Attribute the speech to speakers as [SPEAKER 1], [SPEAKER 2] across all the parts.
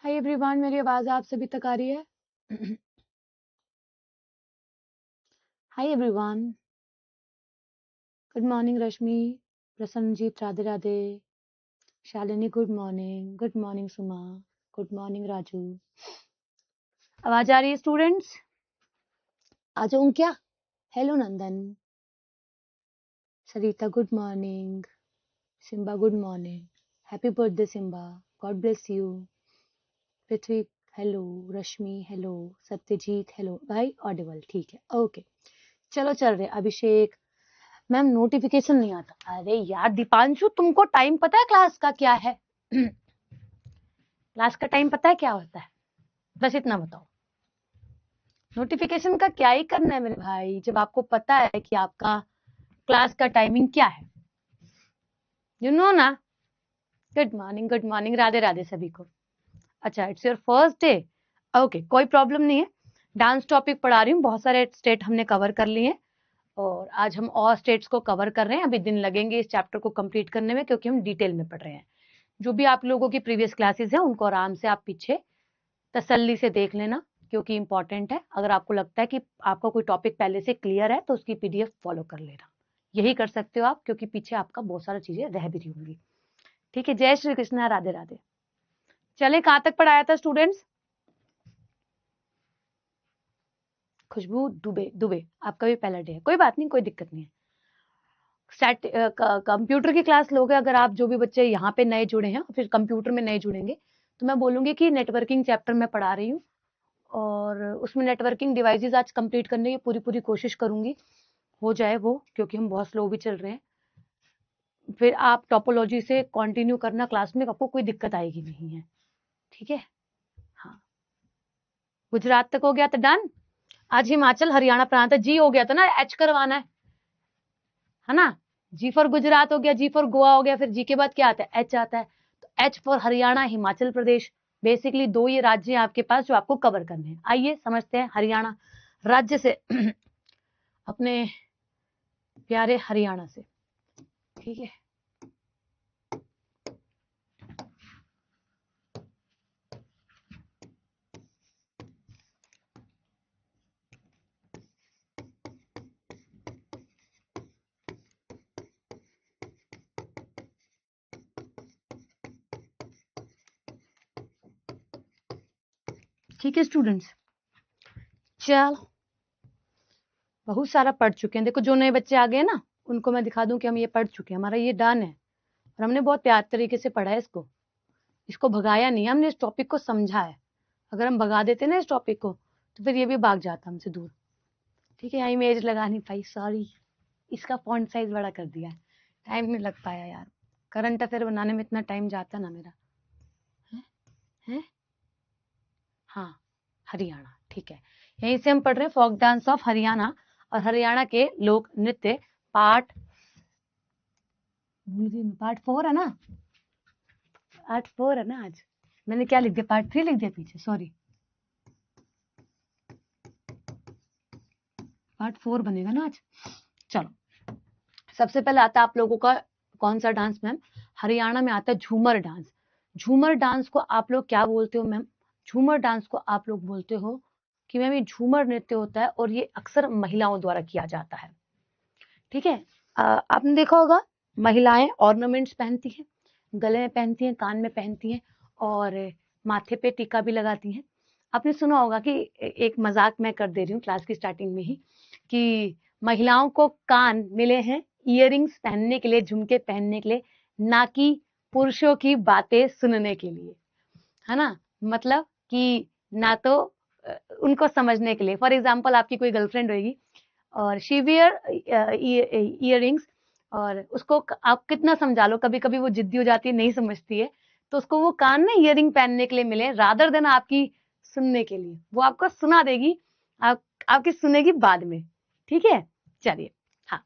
[SPEAKER 1] Hi everyone, मेरी आवाज आप सभी तक आ रही है? Hi everyone, good morning Rashmi, Prasannajit, Radhe Radhe, Shalini good morning Suma, good morning Raju. आवाज आ रही है स्टूडेंट्स? आ जाऊं क्या? Hello Nandan, Sarita good morning, Simba good morning, happy birthday Simba, God bless you. Prithvi hello, Rashmi hello, Satyajit hello. भाई ऑडिबल? ठीक है, ओके। चलो चल रहे। अभिषेक मैम नोटिफिकेशन नहीं आता। अरे यार दीपांशु, तुमको टाइम पता है क्लास का क्या है? क्लास का टाइम पता है क्या होता है? बस इतना बताओ। नोटिफिकेशन का क्या ही करना है मेरे भाई, जब आपको पता है कि आपका क्लास का टाइमिंग क्या है। यू नो ना। गुड मॉर्निंग, राधे राधे सभी को। अच्छा, it's your first day. Okay, कोई प्रॉब्लम नहीं है। डांस टॉपिक पढ़ा रही हूँ, बहुत सारे स्टेट हमने कवर कर लिए हैं और आज हम और स्टेट्स को कवर कर रहे हैं। अभी दिन लगेंगे इस चैप्टर को कंप्लीट करने में, क्योंकि हम डिटेल में पढ़ रहे हैं। जो भी आप लोगों की प्रीवियस क्लासेस हैं उनको आराम से आप पीछे तसल्ली से देख लेना, क्योंकि इंपॉर्टेंट है। अगर आपको लगता है कि आपका कोई टॉपिक पहले से क्लियर है तो उसकी पीडीएफ फॉलो कर लेना। यही कर सकते हो आप, क्योंकि पीछे आपका बहुत सारी चीजें रह भी रही होंगी। ठीक है, जय श्री कृष्णा, राधे राधे। चले, कहां तक पढ़ाया था स्टूडेंट्स? खुशबू दुबे, आपका भी पहला डे है, कोई बात नहीं, कोई दिक्कत नहीं है। कंप्यूटर की क्लास लोगे अगर आप, जो भी बच्चे यहाँ पे नए जुड़े हैं फिर कंप्यूटर में नए जुड़ेंगे, तो मैं बोलूंगी कि नेटवर्किंग चैप्टर में पढ़ा रही हूँ और उसमें नेटवर्किंग डिवाइसेस आज कंप्लीट करने की पूरी पूरी कोशिश करूंगी, हो जाए वो, क्योंकि हम बहुत स्लो भी चल रहे हैं। फिर आप टोपोलॉजी से कंटिन्यू करना क्लास में, आपको कोई दिक्कत आएगी नहीं है। ठीक है, हाँ। गुजरात तक हो गया तो डन। आज हिमाचल हरियाणा प्रांत है, जी हो गया था ना, एच करवाना है ना। जी फॉर गुजरात हो गया, जी फॉर गोवा हो गया, फिर जी के बाद क्या आता है? एच आता है। तो H for Haryana, Himachal Pradesh. Basically दो ये राज्य हैं आपके पास जो आपको कवर करने हैं। आइए समझते हैं हरियाणा राज्य से अपने प्यारे हरियाणा से। ठीक है, ठीक है स्टूडेंट्स, चलो बहुत सारा पढ़ चुके हैं। देखो जो नए बच्चे आ गए ना, उनको मैं दिखा दूं कि हम ये पढ़ चुके हैं, हमारा ये डन है और हमने बहुत प्यार तरीके से पढ़ा है इसको भगाया नहीं, हमने इस टॉपिक को समझा है। अगर हम भगा देते ना इस टॉपिक को तो फिर ये भी भाग जाता हमसे दूर। ठीक है, यहाँ इमेज लगा नहीं पाई, सॉरी। इसका फॉन्ट साइज बड़ा कर दिया, टाइम नहीं लग पाया यार। करंट अफेयर बनाने में इतना टाइम जाता ना मेरा है। हाँ, हरियाणा, ठीक है। यहीं से हम पढ़ रहे हैं फोक डांस ऑफ हरियाणा और हरियाणा के लोक नृत्य पार्ट, भूल गई मैं, पार्ट 4 है ना, पार्ट 4 है ना। आज मैंने क्या लिख दिया, पार्ट 3 लिख दिया पीछे, सॉरी। पार्ट 4 बनेगा ना आज। चलो, सबसे पहले आता है आप लोगों का कौन सा डांस मैम? हरियाणा में आता है झूमर डांस। झूमर डांस को आप लोग क्या बोलते हो मैम? झूमर डांस को आप लोग बोलते हो कि मैम ये झूमर नृत्य होता है और ये अक्सर महिलाओं द्वारा किया जाता है। ठीक है, आपने देखा होगा महिलाएं ऑर्नामेंट्स पहनती हैं, गले में पहनती हैं, कान में पहनती हैं और माथे पे टीका भी लगाती हैं। आपने सुना होगा कि एक मजाक मैं कर दे रही हूँ क्लास की स्टार्टिंग में ही, कि महिलाओं को कान मिले हैं इयररिंग्स पहनने के लिए, झुमके पहनने के लिए, ना कि पुरुषों की बातें सुनने के लिए, है ना। मतलब कि ना तो उनको समझने के लिए। फॉर एग्जाम्पल, आपकी कोई गर्लफ्रेंड होगी और शी वियर इयररिंग्स और उसको आप कितना समझा लो, कभी कभी वो जिद्दी हो जाती है, नहीं समझती है, तो उसको वो कान में इयररिंग पहनने के लिए मिले रादर देन आपकी सुनने के लिए। वो आपको सुना देगी, आपकी सुनेगी बाद में। ठीक है, चलिए। हाँ,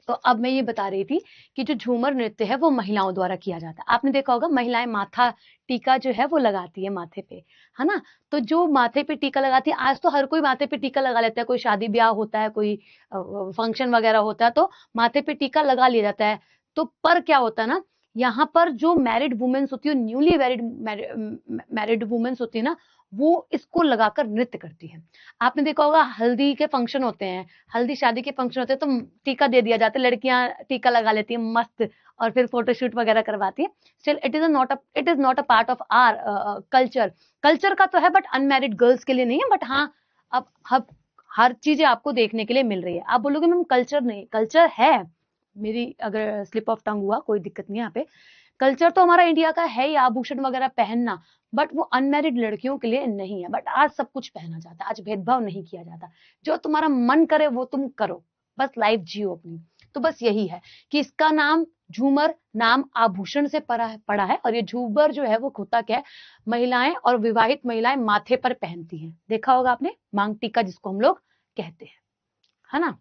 [SPEAKER 1] तो अब मैं ये बता रही थी कि जो झूमर नृत्य है वो महिलाओं द्वारा किया जाता है। आपने देखा होगा महिलाएं माथा टीका जो है वो लगाती है माथे पे, है ना। तो जो माथे पे टीका लगाती है, आज तो हर कोई माथे पे टीका लगा लेता है, कोई शादी ब्याह होता है, कोई फंक्शन वगैरह होता है तो माथे पे टीका लगा लिया जाता है। तो पर क्या होता है ना, यहाँ पर जो मैरिड वुमेन्स होती है, न्यूली मैरिड वुमेन्स होती है ना, वो इसको लगाकर नृत्य करती है। आपने देखा होगा हल्दी के फंक्शन होते हैं, हल्दी शादी के फंक्शन होते हैं, तो टीका दे दिया जाता है, लड़कियां टीका लगा लेती है मस्त, और फिर फोटोशूट वगैरह करवाती है। Still it is not a part of our culture. Culture का तो है, बट अनमैरिड गर्ल्स के लिए नहीं है। बट हाँ, अब हर चीजें आपको देखने के लिए मिल रही है। आप बोलोगे मैम कल्चर नहीं, कल्चर है, मेरी अगर स्लिप ऑफ टंग हुआ कोई दिक्कत नहीं है यहाँ पे। कल्चर तो हमारा इंडिया का है ही आभूषण वगैरह पहनना, बट वो अनमैरिड लड़कियों के लिए नहीं है। बट आज सब कुछ पहना जाता है, आज भेदभाव नहीं किया जाता, जो तुम्हारा मन करे वो तुम करो, बस लाइफ जियो अपनी। तो बस यही है कि इसका नाम झूमर नाम आभूषण से पड़ा है। और ये झूमर जो है वो होता क्या है, महिलाएं और विवाहित महिलाएं माथे पर पहनती हैं। देखा होगा आपने, मांग टीका जिसको हम लोग कहते हैं, है ना।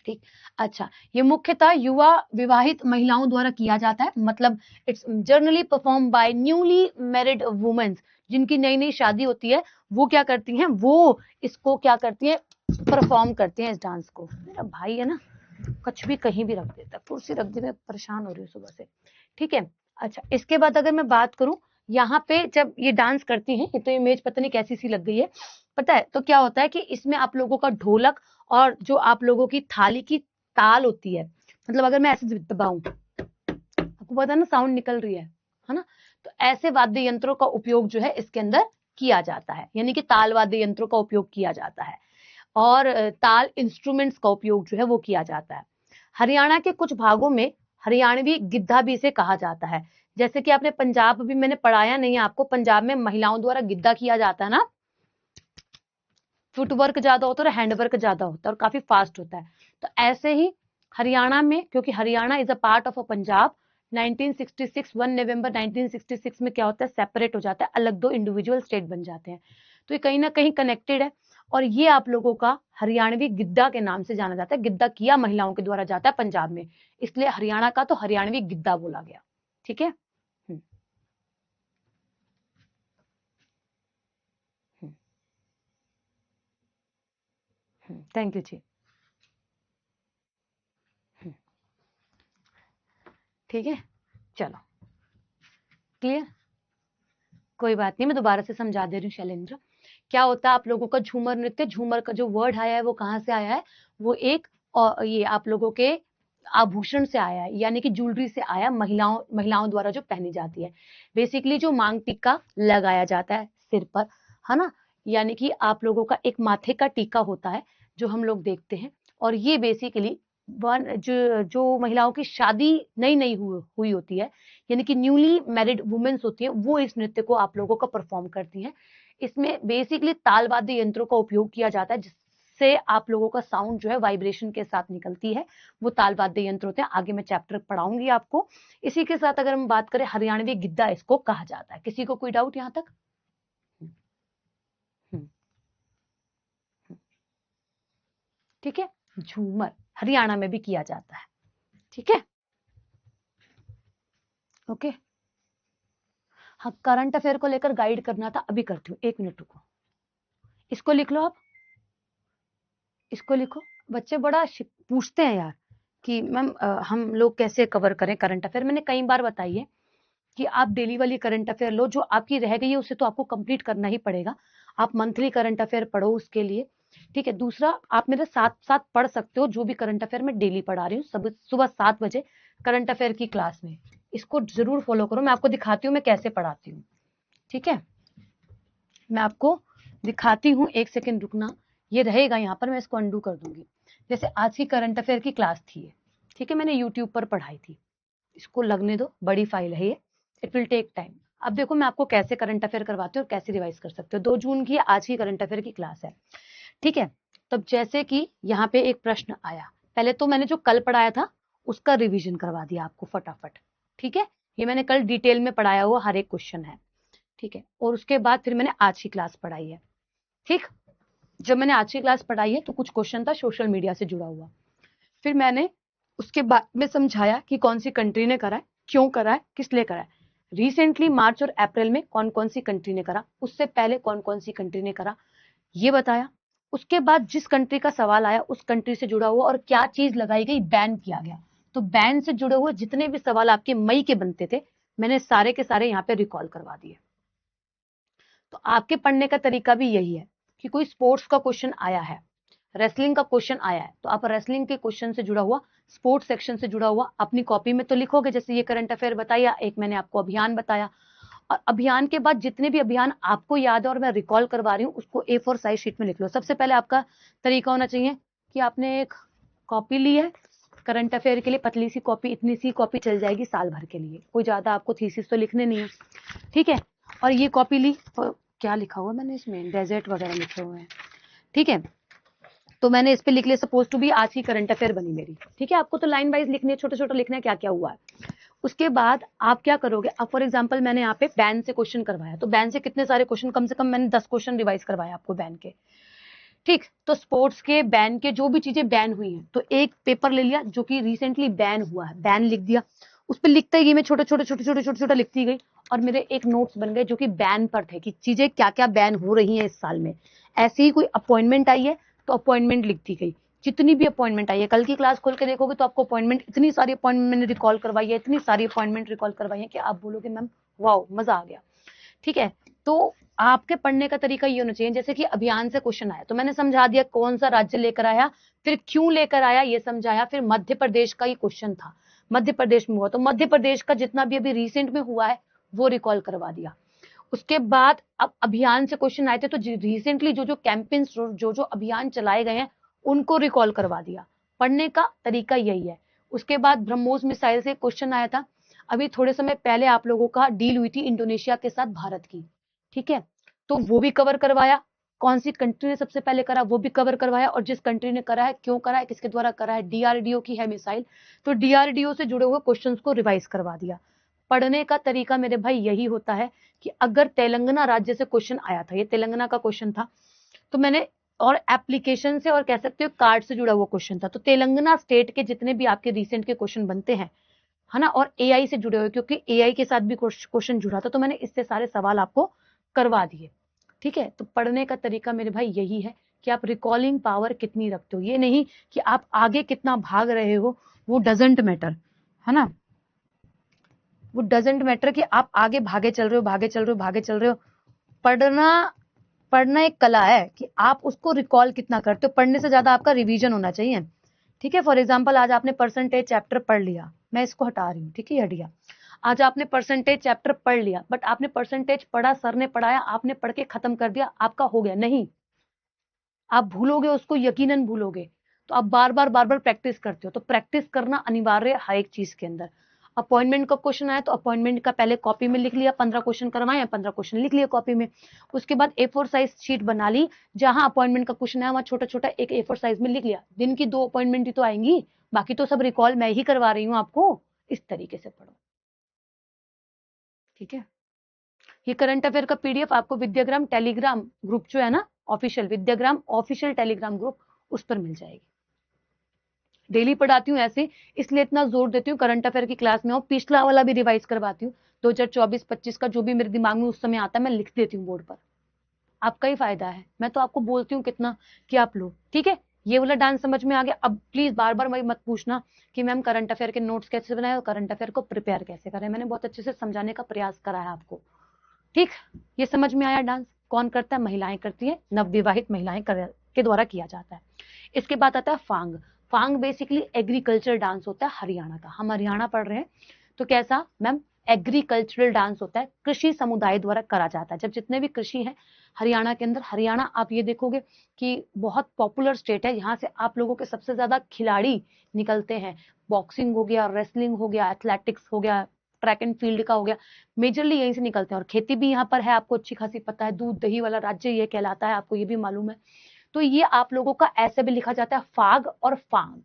[SPEAKER 1] ठीक, अच्छा, ये मुख्यतः युवा विवाहित महिलाओं द्वारा किया जाता है। मतलब it's generally perform by newly married womens, जिनकी नई नई शादी होती है, वो क्या करती हैं, वो इसको क्या करती है, परफॉर्म करती हैं इस डांस को। मेरा भाई है ना, कुछ भी कहीं भी रख देता, कुर्सी रख दी, मैं परेशान हो रही हूँ सुबह से। ठीक है, अच्छा, इसके बाद अगर मैं बात करूं, यहाँ पे जब ये डांस करती हैं, ये तो इमेज पता नहीं कैसी सी लग गई है, पता है तो क्या होता है कि इसमें आप लोगों का ढोलक और जो आप लोगों की थाली की ताल होती है, मतलब अगर मैं ऐसे दबाऊं, आपको पता है ना साउंड निकल रही है ना, तो ऐसे वाद्य यंत्रों का उपयोग जो है इसके अंदर किया जाता है, यानी कि ताल वाद्य यंत्रों का उपयोग किया जाता है, और ताल इंस्ट्रूमेंट्स का उपयोग जो है वो किया जाता है। हरियाणा के कुछ भागों में हरियाणवी गिद्धा भी इसे कहा जाता है। जैसे कि आपने पंजाब भी मैंने पढ़ाया नहीं है आपको, पंजाब में महिलाओं द्वारा गिद्धा किया जाता है ना, फुटवर्क ज्यादा होता है और हैंडवर्क ज्यादा होता है और काफी फास्ट होता है। तो ऐसे ही हरियाणा में, क्योंकि Haryana is a part of a Punjab, 1966 1 नवंबर 1966 में क्या होता है, सेपरेट हो जाता है, अलग दो इंडिविजुअल स्टेट बन जाते हैं। तो ये कहीं ना कहीं कनेक्टेड है। और ये आप लोगों का हरियाणवी गिद्धा के नाम से जाना जाता है, गिद्धा किया महिलाओं के द्वारा जाता है पंजाब में, इसलिए हरियाणा का तो हरियाणवी गिद्धा बोला गया। ठीक है, थैंक यू जी। ठीक है, चलो क्लियर, कोई बात नहीं, मैं दोबारा से समझा दे रही हूँ शैलेंद्र। क्या होता है आप लोगों का झूमर नृत्य, झूमर का जो वर्ड आया है वो कहाँ से आया है, वो एक ये आप लोगों के आभूषण से आया है, यानी कि ज्वेलरी से आया, महिलाओं द्वारा जो पहनी जाती है। बेसिकली जो मांग टीका लगाया जाता है सिर पर, है ना, यानी कि आप लोगों का एक माथे का टीका होता है जो हम लोग देखते हैं। और ये बेसिकली जो महिलाओं की शादी नई नई हुई होती है, यानी कि न्यूली मैरिड वुमेन्स होती है, वो इस नृत्य को आप लोगों का परफॉर्म करती हैं। इसमें बेसिकली ताल वाद्य यंत्रों का उपयोग किया जाता है, जिससे आप लोगों का साउंड जो है वाइब्रेशन के साथ निकलती है, वो ताल वाद्य यंत्र होते हैं। आगे मैं चैप्टर पढ़ाऊंगी आपको। इसी के साथ अगर हम बात करें, हरियाणवी गिद्धा इसको कहा जाता है। किसी को कोई डाउट यहाँ तक? ठीक है, झूमर हरियाणा में भी किया जाता है। ठीक है, ओके। हाँ, करंट अफेयर को लेकर गाइड करना था, अभी करती हूँ, 1 मिनट रुको। इसको लिख लो आप, इसको लिखो। बच्चे बड़ा पूछते हैं यार कि मैम हम लोग कैसे कवर करें करंट अफेयर। मैंने कई बार बताई है कि आप डेली वाली करंट अफेयर लो, जो आपकी रह गई है उसे तो आपको कंप्लीट करना ही पड़ेगा। आप मंथली करंट अफेयर पढ़ो उसके लिए। ठीक है, दूसरा आप मेरे साथ साथ पढ़ सकते हो जो भी करंट अफेयर मैं डेली पढ़ा रही हूँ, सुबह 7 बजे करंट अफेयर की क्लास में। इसको जरूर फॉलो करो, मैं आपको दिखाती हूँ मैं कैसे पढ़ाती हूँ। ठीक है, मैं आपको दिखाती हूँ, 1 सेकेंड रुकना, ये रहेगा यहाँ पर, मैं इसको अंडू कर दूंगी। जैसे आज की करंट अफेयर की क्लास थी, ठीक है, मैंने यूट्यूब पर पढ़ाई थी, इसको लगने दो, बड़ी फाइल है ये, इट विल टेक टाइम। अब देखो मैं आपको कैसे करंट अफेयर करवाती हूँ और कैसे रिवाइज कर सकते हो। 2 जून की आज की करंट अफेयर की क्लास है। ठीक है, तब जैसे कि यहाँ पे एक प्रश्न आया, पहले तो मैंने जो कल पढ़ाया था उसका रिवीजन करवा दिया आपको फटाफट। ठीक है, ये मैंने कल डिटेल में पढ़ाया हुआ हर एक क्वेश्चन है। ठीक है, और उसके बाद फिर मैंने आज की क्लास पढ़ाई है। ठीक, जब मैंने आज की क्लास पढ़ाई है तो कुछ क्वेश्चन था सोशल मीडिया से जुड़ा हुआ, फिर मैंने उसके बाद में समझाया कि कौन सी कंट्री ने करा है, क्यों करा है, किस लिए करा है, रिसेंटली मार्च और अप्रैल में कौन कौन सी कंट्री ने करा, उससे पहले कौन कौन सी कंट्री ने करा, ये बताया। उसके बाद जिस कंट्री का सवाल आया उस कंट्री से जुड़ा हुआ और क्या चीज लगाई गई, बैन किया गया, तो बैंड से जुड़े हुए जितने भी सवाल आपके मई के बनते थे, मैंने सारे के सारे यहाँ पे रिकॉल करवा दिए। तो आपके पढ़ने का तरीका भी यही है कि कोई स्पोर्ट्स का क्वेश्चन आया है, रेसलिंग का क्वेश्चन आया है, तो आप रेसलिंग के क्वेश्चन से जुड़ा हुआ, स्पोर्ट्स सेक्शन से जुड़ा हुआ अपनी कॉपी में तो लिखोगे, जैसे ये करंट अफेयर बताया, एक मैंने आपको अभियान बताया, और अभियान के बाद जितने भी अभियान आपको याद है और मैं रिकॉल करवा रही हूँ, उसको A4 साइज शीट में लिख लो। सबसे पहले आपका तरीका होना चाहिए कि आपने एक कॉपी ली है करंट अफेयर के लिए, पतली सी कॉपी, इतनी सी कॉपी चल जाएगी साल भर के लिए, कोई ज्यादा आपको थीसिस तो लिखने नहीं है, ठीक है। और ये कॉपी ली, तो क्या लिखा हुआ मैंने इसमें, डेजर्ट वगैरह लिखे हुए हैं, ठीक है। तो मैंने इस पे लिख लिया सपोज टू बी आज की करंट अफेयर बनी मेरी, ठीक है। आपको तो लाइन वाइज लिखनी है, छोटे छोटे लिखना है क्या क्या हुआ है। उसके बाद आप क्या करोगे, अब फॉर एग्जांपल मैंने यहाँ पे बैन से क्वेश्चन करवाया, तो बैन से कितने सारे क्वेश्चन, कम से कम मैंने 10 क्वेश्चन रिवाइज करवाया आपको बैन के, ठीक। तो स्पोर्ट्स के बैन के जो भी चीजें बैन हुई हैं, तो एक पेपर ले लिया जो कि रिसेंटली बैन हुआ है, बैन लिख दिया, उस पर लिखते ही मैं छोटे छोटे लिखती गई, और मेरे एक नोट्स बन गए जो कि बैन पर थे, कि चीजें क्या क्या बैन हो रही हैं इस साल में। ऐसे ही कोई अपॉइंटमेंट आई है तो अपॉइंटमेंट लिखती गई, जितनी भी अपॉइंटमेंट आई है, कल की क्लास खोल के देखोगे तो आपको अपॉइंटमेंट, इतनी सारी अपॉइंटमेंट मैंने रिकॉल करवाई है, इतनी सारी अपॉइंटमेंट रिकॉल करवाई है कि आप बोलोगे मैम वाओ मजा आ गया, ठीक है। तो आपके पढ़ने का तरीका ये होना चाहिए, जैसे कि अभियान से क्वेश्चन आया तो मैंने समझा दिया कौन सा राज्य लेकर आया, फिर क्यों लेकर आया ये समझाया, फिर मध्य प्रदेश का ही क्वेश्चन था, मध्य प्रदेश में हुआ, तो मध्य प्रदेश का जितना भी अभी रिसेंट में हुआ है वो रिकॉल करवा दिया। उसके बाद अब अभियान से क्वेश्चन आए थे, तो रिसेंटली जो जो कैंपेन्स, जो जो अभियान चलाए गए हैं उनको रिकॉल करवा दिया। पढ़ने का तरीका यही है। उसके बाद ब्रह्मोस मिसाइल से क्वेश्चन आया था, अभी थोड़े समय पहले आप लोगों का डील हुई थी इंडोनेशिया के साथ भारत की, ठीक है, तो वो भी कवर करवाया, कौन सी कंट्री ने सबसे पहले करा वो भी कवर करवाया, और जिस कंट्री ने करा है, क्यों करा है, किसके द्वारा करा है, डीआरडीओ की है मिसाइल, तो डीआरडीओ से जुड़े हुए क्वेश्चंस को रिवाइज करवा दिया। पढ़ने का तरीका मेरे भाई यही होता है कि अगर तेलंगाना राज्य से क्वेश्चन आया था, ये तेलंगाना का क्वेश्चन था, तो मैंने, और एप्लीकेशन से और कह सकते हो कार्ड से जुड़ा हुआ क्वेश्चन था, तो तेलंगाना स्टेट के जितने भी आपके रिसेंट के क्वेश्चन बनते हैं, है ना, और एआई से जुड़े हुए, क्योंकि एआई के साथ भी क्वेश्चन जुड़ा था, तो मैंने इससे सारे सवाल आपको करवा दिए, ठीक है। तो पढ़ने का तरीका मेरे भाई यही है कि आप रिकॉलिंग पावर कितनी रखते हो, ये नहीं कि आप आगे कितना भाग रहे हो, वो डजेंट मैटर, है ना, वो डजेंट मैटर कि आप आगे भागे चल रहे हो, भागे चल रहे हो, भागे चल रहे हो। पढ़ना एक कला है कि आप उसको रिकॉल कितना करते हो, पढ़ने से ज्यादा आपका रिवीजन होना चाहिए, ठीक है। फॉर एग्जाम्पल आज आपने परसेंटेज चैप्टर पढ़ लिया, मैं इसको हटा रही हूँ, ठीक है, हट गया। आज आपने परसेंटेज चैप्टर पढ़ लिया, बट आपने परसेंटेज पढ़ा, सर ने पढ़ाया, आपने पढ़ के खत्म कर दिया, आपका हो गया नहीं, आप भूलोगे उसको, यकीनन भूलोगे। तो आप बार बार प्रैक्टिस करते हो, तो प्रैक्टिस करना अनिवार्य है हर एक चीज के अंदर। अपॉइंटमेंट का क्वेश्चन आया तो अपॉइंटमेंट का पहले कॉपी में लिख लिया, 15 क्वेश्चन करवाए, 15 क्वेश्चन लिख लिया कॉपी में। उसके बाद A4 साइज शीट बना ली, जहां अपॉइंटमेंट का क्वेश्चन है वहां छोटा छोटा एक A4 साइज में लिख लिया। दिन की 2 अपॉइंटमेंट ही तो आएंगी, बाकी तो सब रिकॉल मैं ही करवा रही हूँ आपको। इस तरीके से पढ़ो, ठीक है। ये करंट अफेयर का पीडीएफ आपको विद्याग्राम टेलीग्राम ग्रुप जो है ना, ऑफिशियल विद्याग्राम ऑफिशियल टेलीग्राम ग्रुप, उस पर मिल जाएगी। डेली पढ़ाती हूँ ऐसे, इसलिए इतना जोर देती हूँ करंट अफेयर की क्लास में, और पिछला वाला भी रिवाइज करवाती हूँ, 2024-25 का जो भी मेरे दिमाग में उस समय आता है मैं लिख देती हूँ बोर्ड पर। आपका ही फायदा है, मैं तो आपको बोलती हूँ कितना कि आप लो, ठीक है। ये वाला डांस समझ में आ गया। अब प्लीज बार बार वही मत पूछना कि मैम करंट अफेयर के नोट्स कैसे बनाए और करंट अफेयर को प्रिपेयर कैसे करें, मैंने बहुत अच्छे से समझाने का प्रयास करा है आपको, ठीक। ये समझ में आया डांस कौन करता है, महिलाएं करती है, नवविवाहित महिलाएं के द्वारा किया जाता है। इसके बाद आता है फांग। फांग बेसिकली एग्रीकल्चर डांस होता है हरियाणा का, हम हरियाणा पढ़ रहे हैं, तो कैसा मैम, एग्रीकल्चरल डांस होता है, कृषि समुदाय द्वारा करा जाता है। जब जितने भी कृषि है हरियाणा के अंदर, हरियाणा आप ये देखोगे कि बहुत पॉपुलर स्टेट है, यहाँ से आप लोगों के सबसे ज्यादा खिलाड़ी निकलते हैं, बॉक्सिंग हो गया, रेसलिंग हो गया, एथलेटिक्स हो गया, ट्रैक एंड फील्ड का हो गया, मेजरली यहीं से निकलते हैं। और खेती भी यहाँ पर है, आपको अच्छी खासी पता है, दूध दही वाला राज्य ये कहलाता है, आपको ये भी मालूम है। तो ये आप लोगों का ऐसे भी लिखा जाता है, फाग और फांग,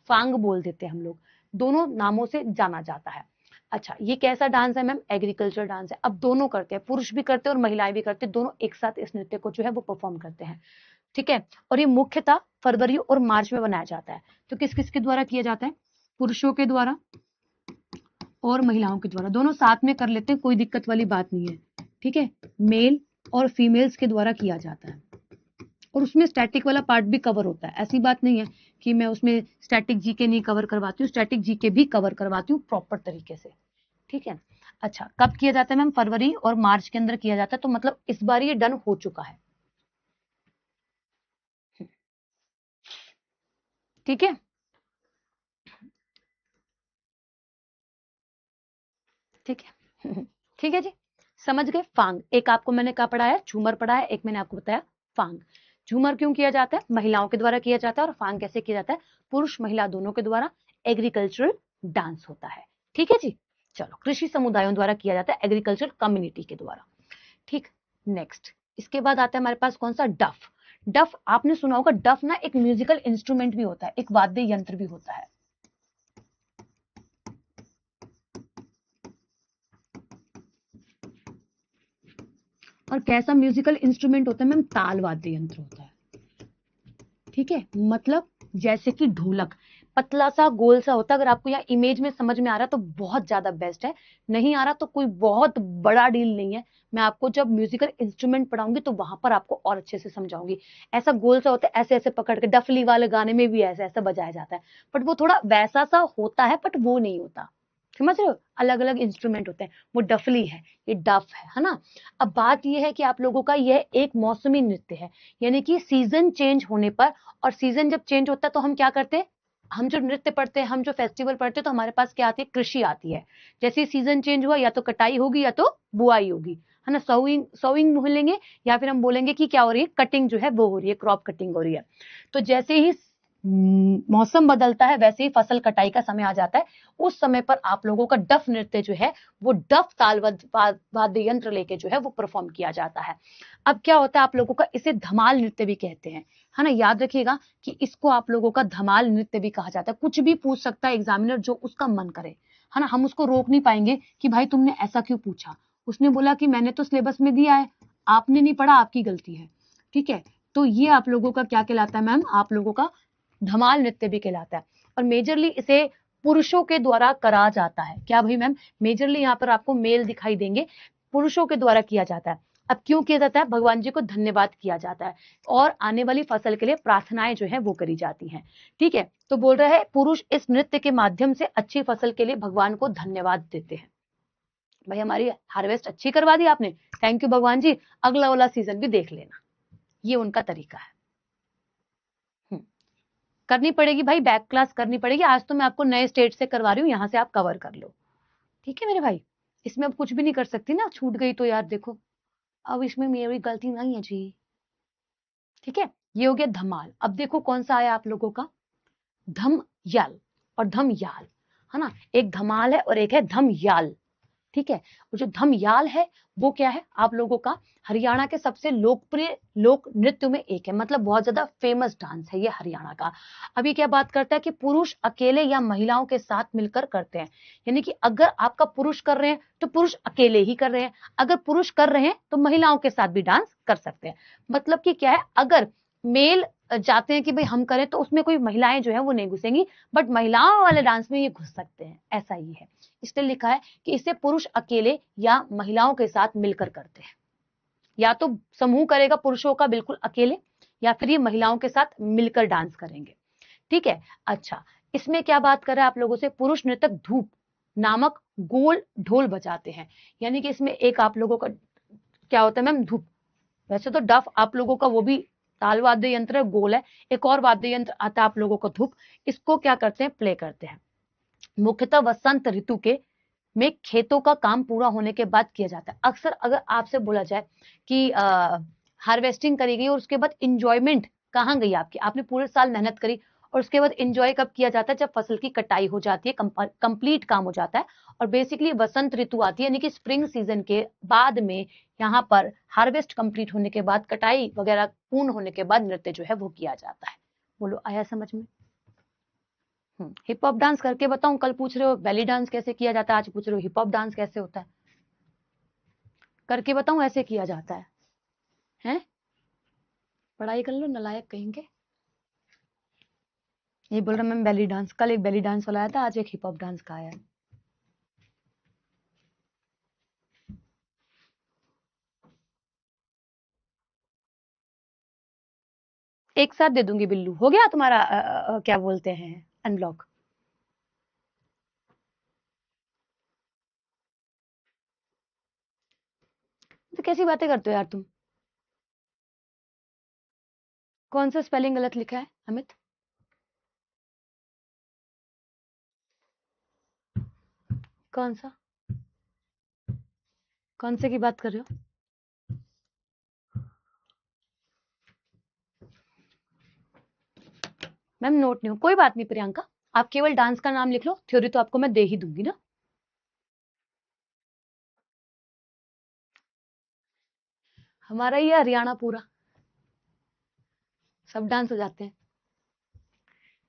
[SPEAKER 1] फांग बोल देते हैं हम लोग, दोनों नामों से जाना जाता है। अच्छा, ये कैसा डांस है मैम, एग्रीकल्चर डांस है। अब दोनों करते हैं, पुरुष भी करते हैं और महिलाएं भी करते हैं, दोनों एक साथ इस नृत्य को जो है वो परफॉर्म करते हैं, ठीक है। और ये मुख्यतः फरवरी और मार्च में बनाया जाता है। तो किस किस के द्वारा किया जाता है, पुरुषों के द्वारा और महिलाओं के द्वारा, दोनों साथ में कर लेते हैं, कोई दिक्कत वाली बात नहीं है, ठीक है। मेल और फीमेल्स के द्वारा किया जाता है, और उसमें स्टैटिक वाला पार्ट भी कवर होता है। ऐसी बात नहीं है कि मैं उसमें स्टैटिक जीके नहीं कवर करवाती हूँ, स्टैटिक जीके भी कवर करवाती हूँ प्रॉपर तरीके से। ठीक है। अच्छा, कब किया जाता है मैम? फरवरी और मार्च के अंदर किया जाता है, तो मतलब इस बार ये डन हो चुका है। ठीक है, ठीक है। ठीक है जी, समझ गए। फांग, एक आपको मैंने क्या पढ़ाया? झूमर पढ़ाया, एक मैंने आपको बताया फांग। झूमर क्यों किया जाता है? महिलाओं के द्वारा किया जाता है। और फांग कैसे किया जाता है? पुरुष महिला दोनों के द्वारा एग्रीकल्चरल डांस होता है। ठीक है जी। चलो, कृषि समुदायों द्वारा किया जाता है, एग्रीकल्चर कम्युनिटी के द्वारा। ठीक, नेक्स्ट इसके बाद आता है हमारे पास कौन सा? डफ। डफ आपने सुना होगा, डफ ना एक म्यूजिकल इंस्ट्रूमेंट भी होता है, एक वाद्य यंत्र भी होता है। और कैसा म्यूजिकल इंस्ट्रूमेंट होता है मैम? ताल वाद्य यंत्र होता है। ठीक है, मतलब जैसे कि ढोलक, पतला सा गोल सा होता है। अगर आपको यहाँ इमेज में समझ में आ रहा है तो बहुत ज्यादा बेस्ट है, नहीं आ रहा तो कोई बहुत बड़ा डील नहीं है। मैं आपको जब म्यूजिकल इंस्ट्रूमेंट पढ़ाऊंगी तो वहां पर आपको और अच्छे से समझाऊंगी। ऐसा गोल सा होता है, ऐसे ऐसे पकड़ के, डफली वाले गाने में भी ऐसे ऐसे बजाया जाता है, बट वो थोड़ा वैसा सा होता है, बट वो नहीं होता। समझ रहे हो? अलग अलग इंस्ट्रूमेंट होते हैं, वो डफली है, ये डफ है ना। अब बात ये है कि आप लोगों का यह एक मौसमी नृत्य है, यानी कि सीजन चेंज होने पर, और सीजन जब चेंज होता है तो हम क्या करते हैं? हम जो नृत्य पढ़ते हैं, हम जो फेस्टिवल पढ़ते हैं, तो हमारे पास क्या आती है? कृषि आती है। जैसे सीजन चेंज हुआ, या तो कटाई होगी या तो बुआई होगी, है ना। सोइंग सोइंग बोलेंगे, या फिर हम बोलेंगे कि क्या हो रही है? कटिंग जो है वो हो रही है, क्रॉप कटिंग हो रही है। तो जैसे ही मौसम बदलता है, वैसे ही फसल कटाई का समय आ जाता है। उस समय पर आप लोगों का डफ नृत्य जो है, वो डफ ताल वाद्य यंत्र लेके जो है वो परफॉर्म किया जाता है। अब क्या होता है आप लोगों का? इसे धमाल नृत्य भी कहते हैं, है ना। याद रखिएगा कि इसको आप लोगों का धमाल नृत्य भी कहा जाता है। कुछ भी पूछ सकता है एग्जामिनर, जो उसका मन करे, है ना। हम उसको रोक नहीं पाएंगे कि भाई तुमने ऐसा क्यों पूछा। उसने बोला कि मैंने तो सिलेबस में दिया है, आपने नहीं पढ़ा, आपकी गलती है। ठीक है, तो ये आप लोगों का क्या कहलाता है मैम? आप लोगों का धमाल नृत्य भी कहलाता है। और मेजरली इसे पुरुषों के द्वारा करा जाता है। क्या भाई मैम? मेजरली यहाँ पर आपको मेल दिखाई देंगे, पुरुषों के द्वारा किया जाता है। अब क्यों किया जाता है? भगवान जी को धन्यवाद किया जाता है, और आने वाली फसल के लिए प्रार्थनाएं जो है वो करी जाती हैं। ठीक है, तो बोल रहा है पुरुष इस नृत्य के माध्यम से अच्छी फसल के लिए भगवान को धन्यवाद देते हैं। भाई हमारी हार्वेस्ट अच्छी करवा दी आपने, थैंक यू भगवान जी, अगला वाला सीजन भी देख लेना। ये उनका तरीका है। करनी पड़ेगी भाई, बैक क्लास करनी पड़ेगी। आज तो मैं आपको नए स्टेट से करवा रही हूँ, यहाँ से आप कवर कर लो। ठीक है मेरे भाई, इसमें अब कुछ भी नहीं कर सकती ना, छूट गई तो यार देखो, अब इसमें मेरी गलती नहीं है जी। ठीक है, ये हो गया धमाल। अब देखो कौन सा आया आप लोगों का? धम याल और धम याल, है ना। एक धमाल है और एक है धम याल। ठीक है, और जो धमयाल है वो क्या है आप लोगों का? हरियाणा के सबसे लोकप्रिय लोक नृत्य में एक है, मतलब बहुत ज्यादा फेमस डांस है ये हरियाणा का। अभी क्या बात करता है कि पुरुष अकेले या महिलाओं के साथ मिलकर करते हैं, यानी कि अगर आपका पुरुष कर रहे हैं तो पुरुष अकेले ही कर रहे हैं, अगर पुरुष कर रहे हैं तो महिलाओं के साथ भी डांस कर सकते हैं। मतलब कि क्या है, अगर मेल जाते हैं कि भाई हम करें, तो उसमें कोई महिलाएं जो है वो नहीं घुसेंगी, बट महिलाओं वाले डांस में ये घुस सकते हैं, ऐसा ही है। इसलिए लिखा है कि इसे पुरुष अकेले या महिलाओं के साथ मिलकर करते हैं। या तो समूह करेगा पुरुषों का बिल्कुल अकेले, या फिर ये महिलाओं के साथ मिलकर डांस करेंगे। ठीक है। अच्छा, इसमें क्या बात कर रहा है आप लोगों से? पुरुष नृतक धूप नामक गोल ढोल बजाते हैं, यानी कि इसमें एक आप लोगों का क्या होता है मैम? धूप। वैसे तो डफ आप लोगों का वो भी ताल वाद्य यंत्र गोल है, एक और वाद्य यंत्र आता है आप लोगों का धूप। इसको क्या करते हैं? प्ले करते हैं। मुख्यतः वसंत ऋतु के में खेतों का काम पूरा होने के बाद किया जाता है। अक्सर अगर आपसे बोला जाए कि हार्वेस्टिंग करी गई और उसके बाद इंजॉयमेंट कहाँ गई आपकी? आपने पूरे साल मेहनत करी, और उसके बाद इंजॉय कब किया जाता है? जब फसल की कटाई हो जाती है, कंप्लीट काम हो जाता है, और बेसिकली वसंत ऋतु आती है, यानी कि स्प्रिंग सीजन के बाद में यहाँ पर हार्वेस्ट कंप्लीट होने के बाद, कटाई वगैरह पूर्ण होने के बाद नृत्य जो है वो किया जाता है। बोलो, आया समझ में? हिप हॉप डांस करके बताऊं? कल पूछ रहे हो बेली डांस कैसे किया जाता है, आज पूछ रहे हो हिप हॉप डांस कैसे होता है। करके बताऊं ऐसे किया जाता है? हैं? पढ़ाई कर लो नलायक कहेंगे। ये बोल रहा मैम बेली डांस, कल एक बेली डांस वाला आया था, आज एक हिप हॉप डांस का आया है। एक साथ दे दूंगी बिल्लू। हो गया तुम्हारा क्या बोलते हैं अनब्लॉक? तो कैसी बातें करते हो यार तुम? कौन सा स्पेलिंग गलत लिखा है अमित? कौन सा? कौन से की बात कर रहे हो? मैम नोट नहीं हो, कोई बात नहीं प्रियंका, आप केवल डांस का नाम लिख लो, थ्योरी तो आपको मैं दे ही दूंगी ना। हमारा ये हरियाणा पूरा सब डांस हो जाते हैं,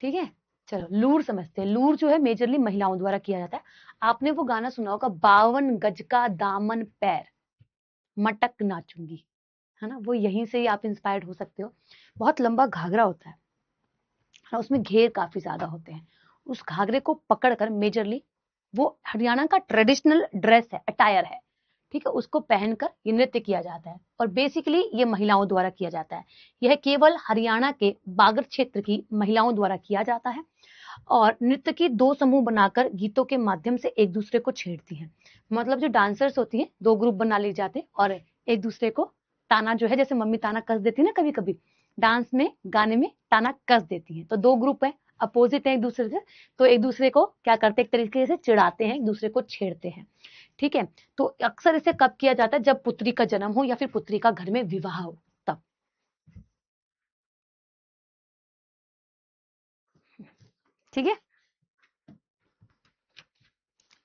[SPEAKER 1] ठीक है। चलो लूर समझते हैं। लूर जो है मेजरली महिलाओं द्वारा किया जाता है। आपने वो गाना सुना होगा, 52 गज का दामन पैर मटक नाचूंगी, है ना, वो यहीं से ही आप इंस्पायर्ड हो सकते हो। बहुत लंबा घाघरा होता है, उसमें घेर काफी ज्यादा होते हैं। उस घाघरे को पकड़कर मेजरली वो हरियाणा का ट्रेडिशनल ड्रेस है, अटायर है, ठीक है, उसको पहनकर ये नृत्य किया जाता है और बेसिकली ये महिलाओं द्वारा किया जाता है। यह केवल हरियाणा के बागर क्षेत्र की महिलाओं द्वारा किया जाता है और नृत्य की दो समूह बनाकर गीतों के माध्यम से एक दूसरे को छेड़ती हैं। मतलब जो डांसर्स होती हैं दो ग्रुप बना लिए जाते हैं और एक दूसरे को ताना जो है, जैसे मम्मी ताना कस देती है ना कभी कभी, डांस में गाने में ताना कस देती है। तो दो ग्रुप है, अपोजिट है एक दूसरे से, तो एक दूसरे को क्या करते हैं, एक तरीके से चिढ़ाते हैं, एक दूसरे को छेड़ते हैं, ठीक है। तो अक्सर इसे कब किया जाता है, जब पुत्री का जन्म हो या फिर पुत्री का घर में विवाह हो, तब। ठीक है,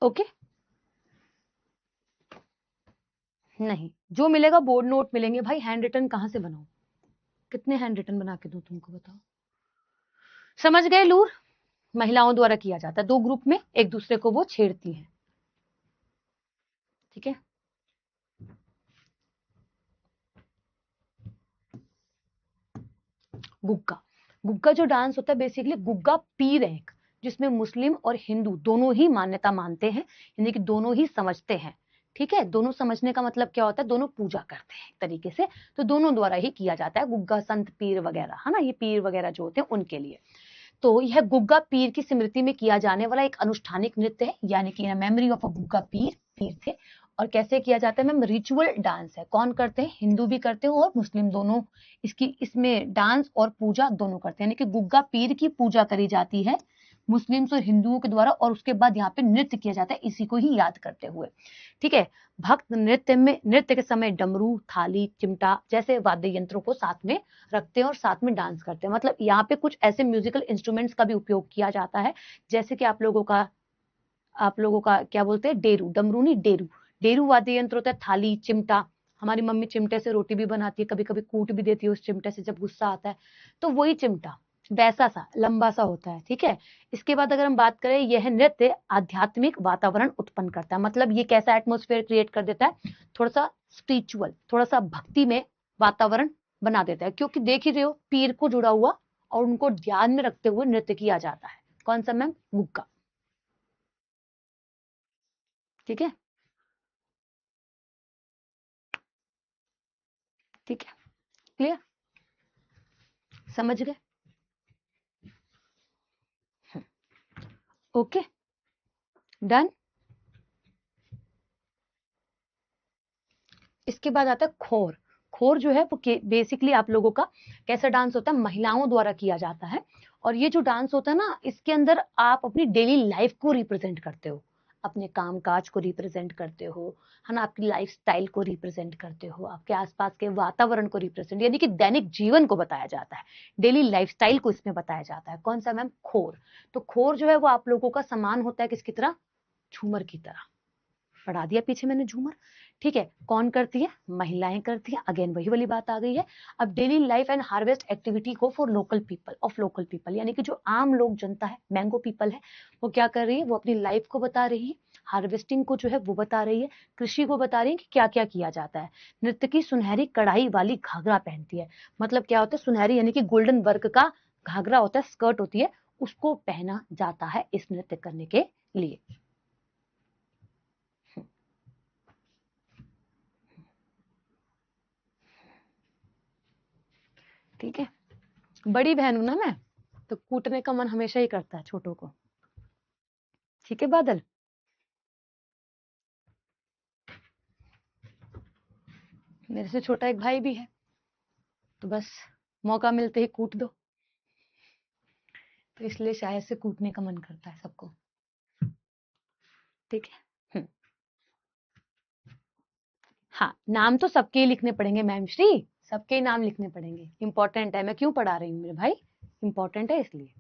[SPEAKER 1] ओके। नहीं, जो मिलेगा बोर्ड नोट मिलेंगे भाई, हैंड रिटन कहां से बनाऊं? कितने हैंड रिटन बना के दूं तुमको, बताओ। समझ गए लूर? महिलाओं द्वारा किया जाता है, दो ग्रुप में एक दूसरे को वो छेड़ती हैं, ठीक है। गुग्गा, गुग्गा जो डांस होता है बेसिकली, गुग्गा पीर है एक, जिसमें मुस्लिम और हिंदू दोनों ही मान्यता मानते हैं, यानी कि दोनों ही समझते हैं, ठीक है। दोनों समझने का मतलब क्या होता है, दोनों पूजा करते हैं एक तरीके से, तो दोनों द्वारा ही किया जाता है गुग्गा, संत पीर वगैरह, है ना, ये पीर वगैरह जो होते हैं उनके लिए। तो यह गुग्गा पीर की स्मृति में किया जाने वाला एक अनुष्ठानिक नृत्य है, यानी कि मेमोरी ऑफ अ गुग्गा पीर, पीर थे। और कैसे किया जाता है मैम, रिचुअल डांस है। कौन करते हैं, हिंदू भी करते हैं और मुस्लिम दोनों, इसकी इसमें डांस और पूजा दोनों करते हैं, यानी कि गुग्गा पीर की पूजा करी जाती है मुस्लिम्स और हिंदुओं के द्वारा, और उसके बाद यहाँ पे नृत्य किया जाता है इसी को ही याद करते हुए, ठीक है। भक्त नृत्य के समय डमरू, थाली, चिमटा जैसे वाद्य यंत्रों को साथ में रखते हैं और साथ में डांस करते हैं। मतलब यहाँ पे कुछ ऐसे म्यूजिकल इंस्ट्रूमेंट्स का भी उपयोग किया जाता है, जैसे कि आप लोगों का क्या बोलते हैं, डेरू, डमरू नहीं डेरू, डेरू वाद्य यंत्र होता है, थाली, चिमटा। हमारी मम्मी चिमटे से रोटी भी बनाती है, कभी कभी कूट भी देती है उस चिमटे से जब गुस्सा आता है, तो वही चिमटा वैसा सा लंबा सा होता है, ठीक है। इसके बाद अगर हम बात करें, यह नृत्य आध्यात्मिक वातावरण उत्पन्न करता है। मतलब ये कैसा एटमोस्फेयर क्रिएट कर देता है, थोड़ा सा स्पिरिचुअल, थोड़ा सा भक्ति में वातावरण बना देता है, क्योंकि देख ही रहे हो पीर को जुड़ा हुआ और उनको ध्यान में रखते हुए नृत्य किया जाता है। कौन सा मैम, गुग्गा, ठीक है, ठीक है, क्लियर, समझ गए, ओके, डन। इसके बाद आता है खोर। खोर जो है वो बेसिकली आप लोगों का कैसा डांस होता है, महिलाओं द्वारा किया जाता है। और ये जो डांस होता है ना, इसके अंदर आप अपनी डेली लाइफ को रिप्रेजेंट करते हो, अपने काम काज को रिप्रेजेंट करते हो, है ना, आपकी लाइफ स्टाइल को रिप्रेजेंट करते हो, आपके आसपास के वातावरण को रिप्रेजेंट, यानी कि दैनिक जीवन को बताया जाता है, डेली लाइफ स्टाइल को इसमें बताया जाता है। कौन सा मैम, खोर। तो खोर जो है वो आप लोगों का समान होता है किसकी तरह, झूमर की तरह। पढ़ा दिया पीछे मैंने झूमर, ठीक है। कौन करती है, महिलाएं करती है, अगेन वही वाली बात आ गई है। अब daily life and harvest activity को for local people, of local people, यानी कि जो आम लोग जनता है, मैंगो पीपल है, वो क्या कर रही है, वो अपनी लाइफ को बता रही है, हार्वेस्टिंग को जो है वो बता रही है, कृषि को बता रही है कि क्या क्या किया जाता है। नृत्य की सुनहरी कढ़ाई वाली घाघरा पहनती है। मतलब क्या होता है, सुनहरी यानी कि गोल्डन वर्क का घाघरा होता है, स्कर्ट होती है, उसको पहना जाता है इस नृत्य करने के लिए, ठीक है। बड़ी बहन हूं ना मैं, तो कूटने का मन हमेशा ही करता है छोटों को। ठीक है बादल, मेरे से छोटा एक भाई भी है, तो बस मौका मिलते ही कूट दो, तो इसलिए शायद से कूटने का मन करता है सबको। ठीक है। हाँ, नाम तो सबके ही लिखने पड़ेंगे मैम श्री, सबके ही नाम लिखने पड़ेंगे, इंपॉर्टेंट है। मैं क्यों पढ़ा रही हूँ मेरे भाई, इंपॉर्टेंट है इसलिए।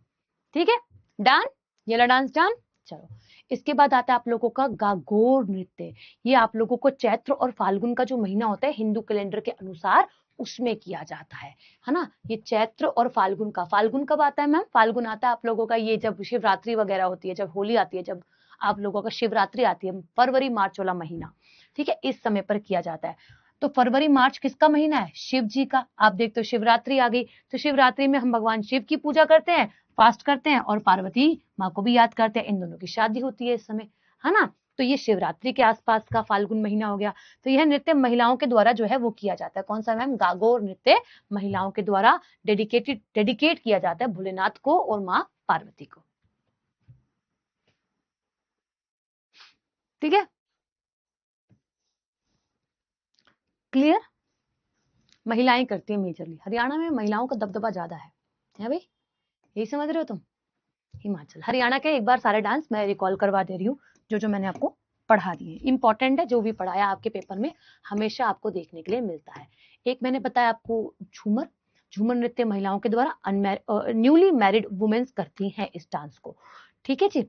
[SPEAKER 1] ठीक है डन, ये वाला डांस डन। चलो, इसके बाद आता है आप लोगों का गागोर नृत्य। ये आप लोगों को चैत्र और फाल्गुन का जो महीना होता है हिंदू कैलेंडर के अनुसार, उसमें किया जाता है ना। ये चैत्र और फाल्गुन का, फाल्गुन कब आता है मैम? फाल्गुन आता है आप लोगों का ये जब शिवरात्रि वगैरह होती है, जब होली आती है, जब आप लोगों का शिवरात्रि आती है, फरवरी मार्च वाला महीना। ठीक है, इस समय पर किया जाता है। तो फरवरी मार्च किसका महीना है? शिव जी का। आप देखते हो शिवरात्रि आ गई, तो शिवरात्रि में हम भगवान शिव की पूजा करते हैं, फास्ट करते हैं, और पार्वती माँ को भी याद करते हैं। इन दोनों की शादी होती है इस समय, है ना। तो ये शिवरात्रि के आसपास का फाल्गुन महीना हो गया। तो यह नृत्य महिलाओं के द्वारा जो है वो किया जाता है। कौन सा मैम? गागोर नृत्य महिलाओं के द्वारा डेडिकेट किया जाता है भोलेनाथ को और माँ पार्वती को। ठीक है, क्लियर? महिलाएं करती है मेजरली, हरियाणा में महिलाओं का दबदबा ज्यादा है भाई, यही समझ रहे हो तुम? हिमाचल, हरियाणा के एक बार सारे डांस मैं रिकॉल करवा दे रही हूँ, जो मैंने आपको पढ़ा दिए। इंपॉर्टेंट है, जो भी पढ़ाया आपके पेपर में हमेशा आपको देखने के लिए मिलता है। एक मैंने बताया आपको झूमर, झूमर नृत्य महिलाओं के द्वारा न्यूली मैरिड वुमेन्स करती हैं इस डांस को। ठीक है जी,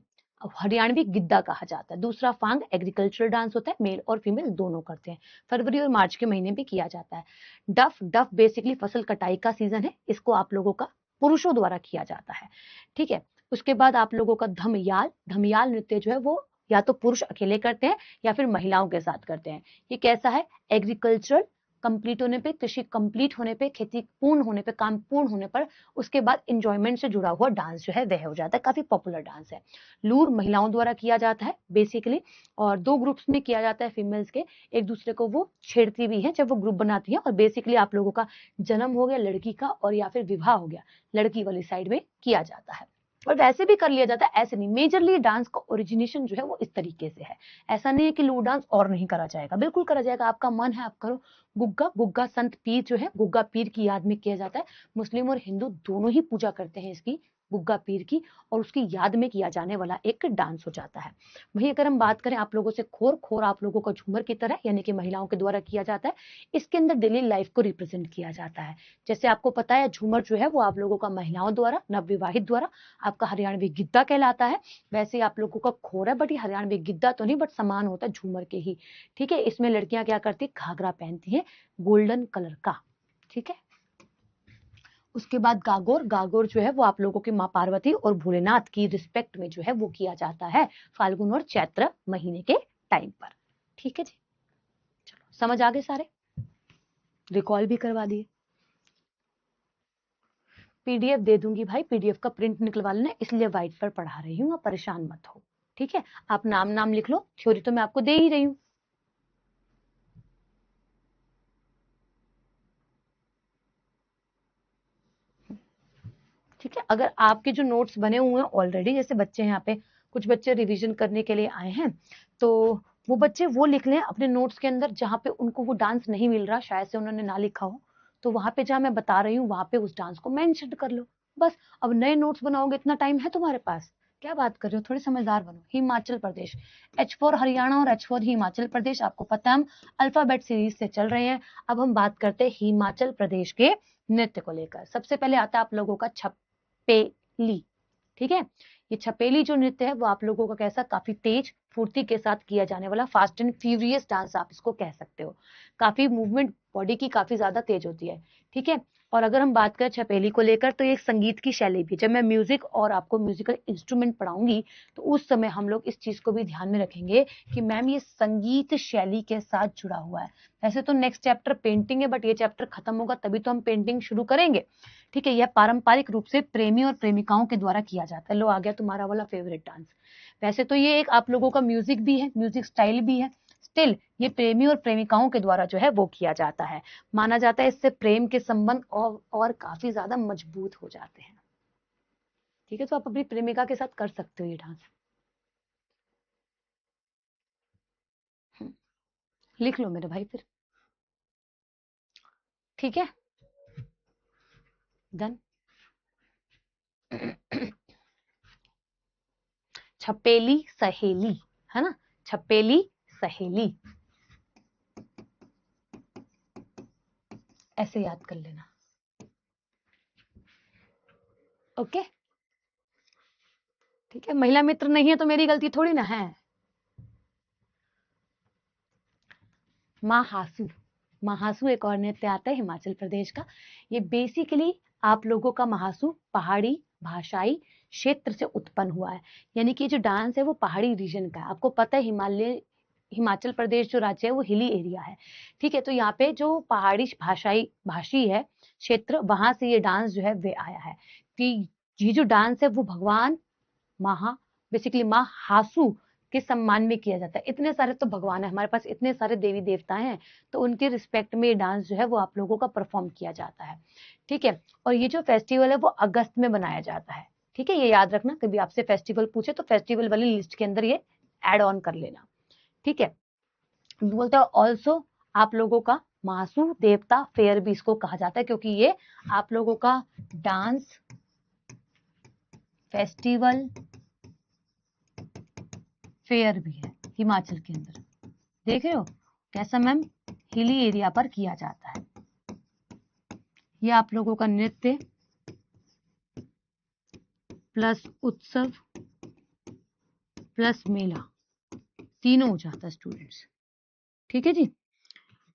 [SPEAKER 1] हरियाणवी गिद्दा कहा जाता है। दूसरा फांग एग्रीकल्चरल डांस होता है, मेल और फीमेल दोनों करते हैं, फरवरी और मार्च के महीने में किया जाता है। डफ, डफ बेसिकली फसल कटाई का सीजन है, इसको आप लोगों का पुरुषों द्वारा किया जाता है। ठीक है, उसके बाद आप लोगों का धमयाल, धमयाल नृत्य जो है वो या तो पुरुष अकेले करते हैं या फिर महिलाओं के साथ करते हैं। ये कैसा है? एग्रीकल्चरल कंप्लीट होने पे, कृषि कंप्लीट होने पे, खेती पूर्ण होने पे, काम पूर्ण होने पर उसके बाद इंजॉयमेंट से जुड़ा हुआ डांस जो है वह हो जाता है। काफी पॉपुलर डांस है। लूर महिलाओं द्वारा किया जाता है बेसिकली, और दो ग्रुप्स में किया जाता है फीमेल्स के, एक दूसरे को वो छेड़ती भी है जब वो ग्रुप बनाती है। और बेसिकली आप लोगों का जन्म हो गया लड़की का और या फिर विवाह हो गया लड़की वाली साइड में किया जाता है, और वैसे भी कर लिया जाता है, ऐसे नहीं। मेजरली डांस का ओरिजिनेशन जो है वो इस तरीके से है। ऐसा नहीं है कि लूर डांस और नहीं करा जाएगा, बिल्कुल करा जाएगा, आपका मन है आप करो। गुग्गा, गुग्गा संत पीर जो है, गुग्गा पीर की याद में किया जाता है। मुस्लिम और हिंदू दोनों ही पूजा करते हैं इसकी, गुग्गा पीर की, और उसकी याद में किया जाने वाला एक डांस हो जाता है। वहीं अगर हम बात करें आप लोगों से खोर, खोर आप लोगों का झूमर की तरह यानी कि महिलाओं के द्वारा किया जाता है। इसके अंदर डेली लाइफ को रिप्रेजेंट किया जाता है। जैसे आपको पता है झूमर जो है वो आप लोगों का महिलाओं द्वारा, नवविवाहित द्वारा आपका हरियाणवी गिद्दा कहलाता है। वैसे ही आप लोगों का खोर है, बट ये हरियाणवी गिद्दा तो नहीं, बट समान होता है झूमर के ही। ठीक है, इसमें लड़कियां क्या करती है? घाघरा पहनती है गोल्डन कलर का। ठीक है, उसके बाद गागोर, गागोर जो है वो आप लोगों की माँ पार्वती और भोलेनाथ की रिस्पेक्ट में जो है वो किया जाता है फाल्गुन और चैत्र महीने के टाइम पर। ठीक है जी, चलो समझ आ गए सारे, रिकॉल भी करवा दिए। पीडीएफ दे दूंगी भाई, पीडीएफ का प्रिंट निकलवा लेना, इसलिए व्हाइट पर पढ़ा रही हूँ, आप परेशान मत हो। ठीक है, आप नाम नाम लिख लो, थ्योरी तो मैं आपको दे ही रही हूँ। ठीक है, अगर आपके जो नोट्स बने हुए हैं ऑलरेडी, जैसे बच्चे यहाँ पे कुछ बच्चे रिवीजन करने के लिए आए हैं, तो वो बच्चे वो लिख लें अपने नोट्स के अंदर जहाँ पे उनको वो डांस नहीं मिल रहा, शायद से उन्होंने ना लिखा हो, तो वहां पे जहाँ मैं बता रही हूँ वहां पे उस डांस को मेंशन कर लो बस। अब नए नोट्स बनाओगे, इतना टाइम है तुम्हारे पास? क्या बात कर रहे हो, थोड़ी समझदार बनो। हिमाचल प्रदेश, H4 हरियाणा और H4 हिमाचल प्रदेश, आपको पता है हम अल्फाबेट सीरीज से चल रहे हैं। अब हम बात करते हैं हिमाचल प्रदेश के नृत्य को लेकर। सबसे पहले आता है आप लोगों का छपेली। ठीक है, ये छपेली जो नृत्य है वो आप लोगों का कैसा, काफी तेज फुर्ती के साथ किया जाने वाला फास्ट एंड फ्यूरियस डांस आप इसको कह सकते हो। काफी मूवमेंट बॉडी की काफी ज्यादा तेज होती है। ठीक है, और अगर हम बात करें छपेली को लेकर, तो ये एक संगीत की शैली भी। जब मैं म्यूजिक और आपको म्यूजिकल इंस्ट्रूमेंट पढ़ाऊंगी तो उस समय हम लोग इस चीज को भी ध्यान में रखेंगे कि मैम ये संगीत शैली के साथ जुड़ा हुआ है। वैसे तो नेक्स्ट चैप्टर पेंटिंग है, बट ये चैप्टर खत्म होगा तभी तो हम पेंटिंग शुरू करेंगे। ठीक है, यह पारंपरिक रूप से प्रेमी और प्रेमिकाओं के द्वारा किया जाता है। लो आ गया तुम्हारा वाला फेवरेट डांस। वैसे तो ये एक आप लोगों का म्यूजिक भी है, म्यूजिक स्टाइल भी है। स्टिल ये प्रेमी और प्रेमिकाओं के द्वारा जो है वो किया जाता है। माना जाता है इससे प्रेम के संबंध और काफी ज्यादा मजबूत हो जाते हैं। ठीक है, तो आप अपनी प्रेमिका के साथ कर सकते हो ये डांस। लिख लो मेरे भाई फिर। ठीक है, डन। छपेली सहेली, है ना, छपेली सहेली, ऐसे याद कर लेना। ओके, ठीक है। महिला मित्र नहीं है तो मेरी गलती थोड़ी ना है। महासू, महासू एक और नृत्य आता है हिमाचल प्रदेश का। ये बेसिकली आप लोगों का महासू पहाड़ी भाषाई क्षेत्र से उत्पन्न हुआ है। यानी कि जो डांस है वो पहाड़ी रीजन का है। आपको पता है हिमाचल प्रदेश जो राज्य है वो हिली एरिया है। ठीक है, तो यहाँ पे जो पहाड़ी भाषी है क्षेत्र, वहां से ये डांस जो है वे आया है। कि ये जो डांस है वो भगवान बेसिकली माँ हासू के सम्मान में किया जाता है। इतने सारे तो भगवान है हमारे पास, इतने सारे देवी देवता हैं, तो उनके रिस्पेक्ट में ये डांस जो है वो आप लोगों का परफॉर्म किया जाता है। ठीक है, और ये जो फेस्टिवल है वो अगस्त में बनाया जाता है। ठीक है, ये याद रखना, कभी आपसे फेस्टिवल पूछे तो फेस्टिवल वाली लिस्ट के अंदर ये एड ऑन कर लेना। ठीक है, बोलते हैं ऑल्सो आप लोगों का महासू देवता फेयर भी इसको कहा जाता है, क्योंकि ये आप लोगों का डांस फेस्टिवल फेयर भी है हिमाचल के अंदर। देख रहे हो कैसा मैम, हिली एरिया पर किया जाता है। ये आप लोगों का नृत्य प्लस उत्सव प्लस मेला तीनों हो जाता है स्टूडेंट्स। ठीक है जी,